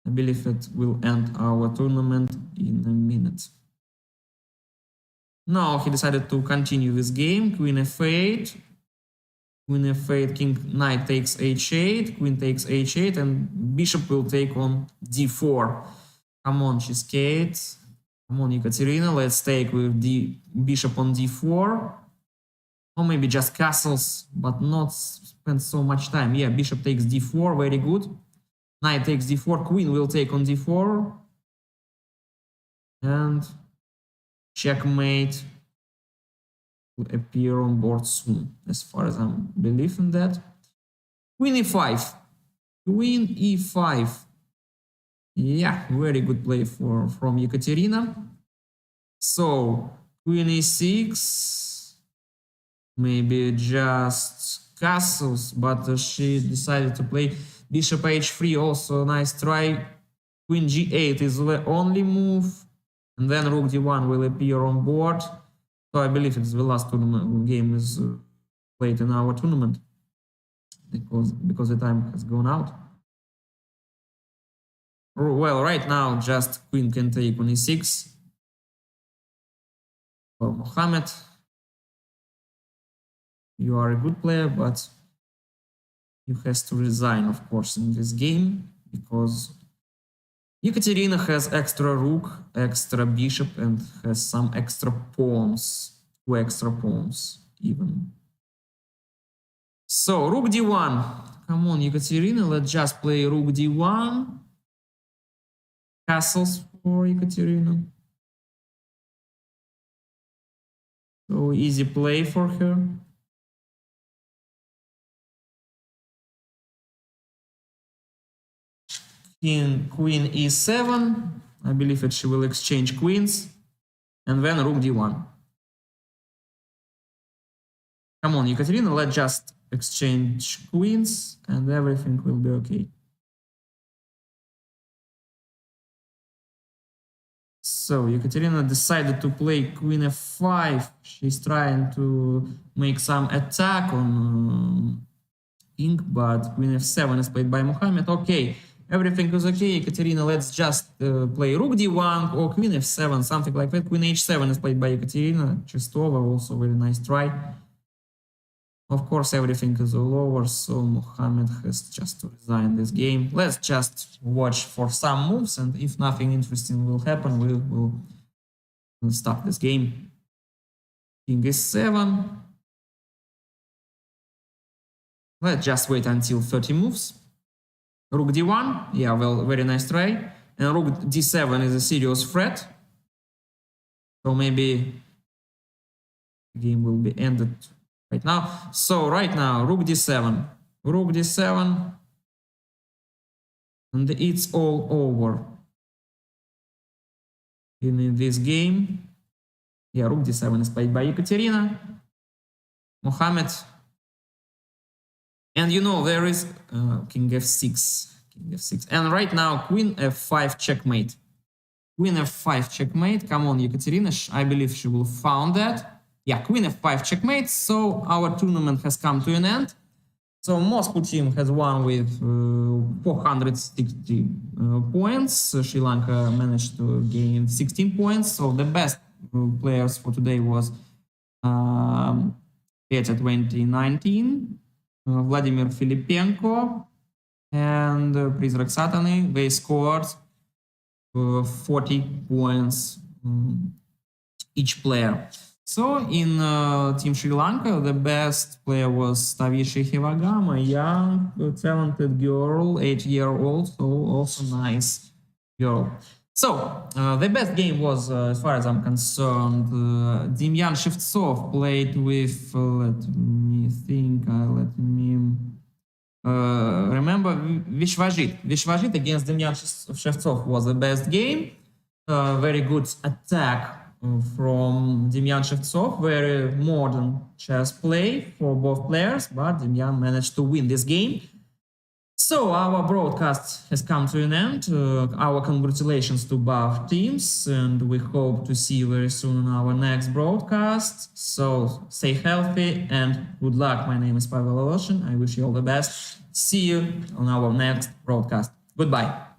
I believe it will end our tournament in a minute. Now he decided to continue this game. Queen f8. Queen f8, king, knight takes h8, queen takes h8, and bishop will take on d4. Come on, cheesecake. Come on, Ekaterina. Let's take with the bishop on d4. Or maybe just castles, but not spend so much time. Yeah, bishop takes d4, very good. Knight takes d4, queen will take on d4. And checkmate will appear on board soon, as far as I believe in that. Queen e5. Queen e5. Yeah, very good play from Ekaterina. So, queen e6. Maybe just castles, but she decided to play bishop h3. Also, nice try. Queen g8 is the only move. And then rook d1 will appear on board. So I believe it's the last tournament game is played in our tournament because the time has gone out. Well, right now just queen can take on e6 for Mohamed. You are a good player, but you have to resign, of course, in this game because Ekaterina has extra rook, extra bishop, and has some extra pawns, 2 extra pawns even. So, rook d1. Come on, Ekaterina, let's just play rook d1. Castles for Ekaterina. So, easy play for her. Queen e7. I believe that she will exchange queens. And then rook d1. Come on, Ekaterina, let's just exchange queens and everything will be okay. So Ekaterina decided to play queen f5. She's trying to make some attack on king, but queen f7 is played by Mohamed. Okay, everything is okay. Ekaterina, let's just play rook d1 or queen f7, something like that. Queen h7 is played by Ekaterina Chistova, also very nice try. Of course, everything is all over, so Mohamed has just to resign this game. Let's just watch for some moves, and if nothing interesting will happen, we will stop this game. King e7. Let's just wait until 30 moves. Rook d1. Yeah, well, very nice try. And rook d7 is a serious threat. So maybe the game will be ended right now. So right now, rook d7. Rook d7. And it's all over. In this game. Yeah, rook d7 is played by Ekaterina. Mohamed. And you know, there is king f6. King f6. And right now, queen f5 checkmate. Queen f5 checkmate. Come on, Ekaterina. I believe she will found that. Yeah, queen f5 checkmate. So our tournament has come to an end. So Moscow team has won with 460 points. Sri Lanka managed to gain 16 points. So the best players for today was Peter 2019. Vladimir Filipenko, and Prizrak Satany. They scored 40 points each player. So in Team Sri Lanka, the best player was Tavishi Hivagam, a young, talented girl, 8-year-old, so also nice girl. So the best game was, as far as I'm concerned, Demyan Shevtsov played with, let me think, remember Vishvajit. Vishvajit against Demyan Shevtsov was the best game. Very good attack from Demyan Shevtsov, very modern chess play for both players, but Demyan managed to win this game. So our broadcast has come to an end. Our congratulations to both teams, and we hope to see you very soon on our next broadcast. So stay healthy and good luck. My name is Pavel Voloshin. I wish you all the best. See you on our next broadcast. Goodbye.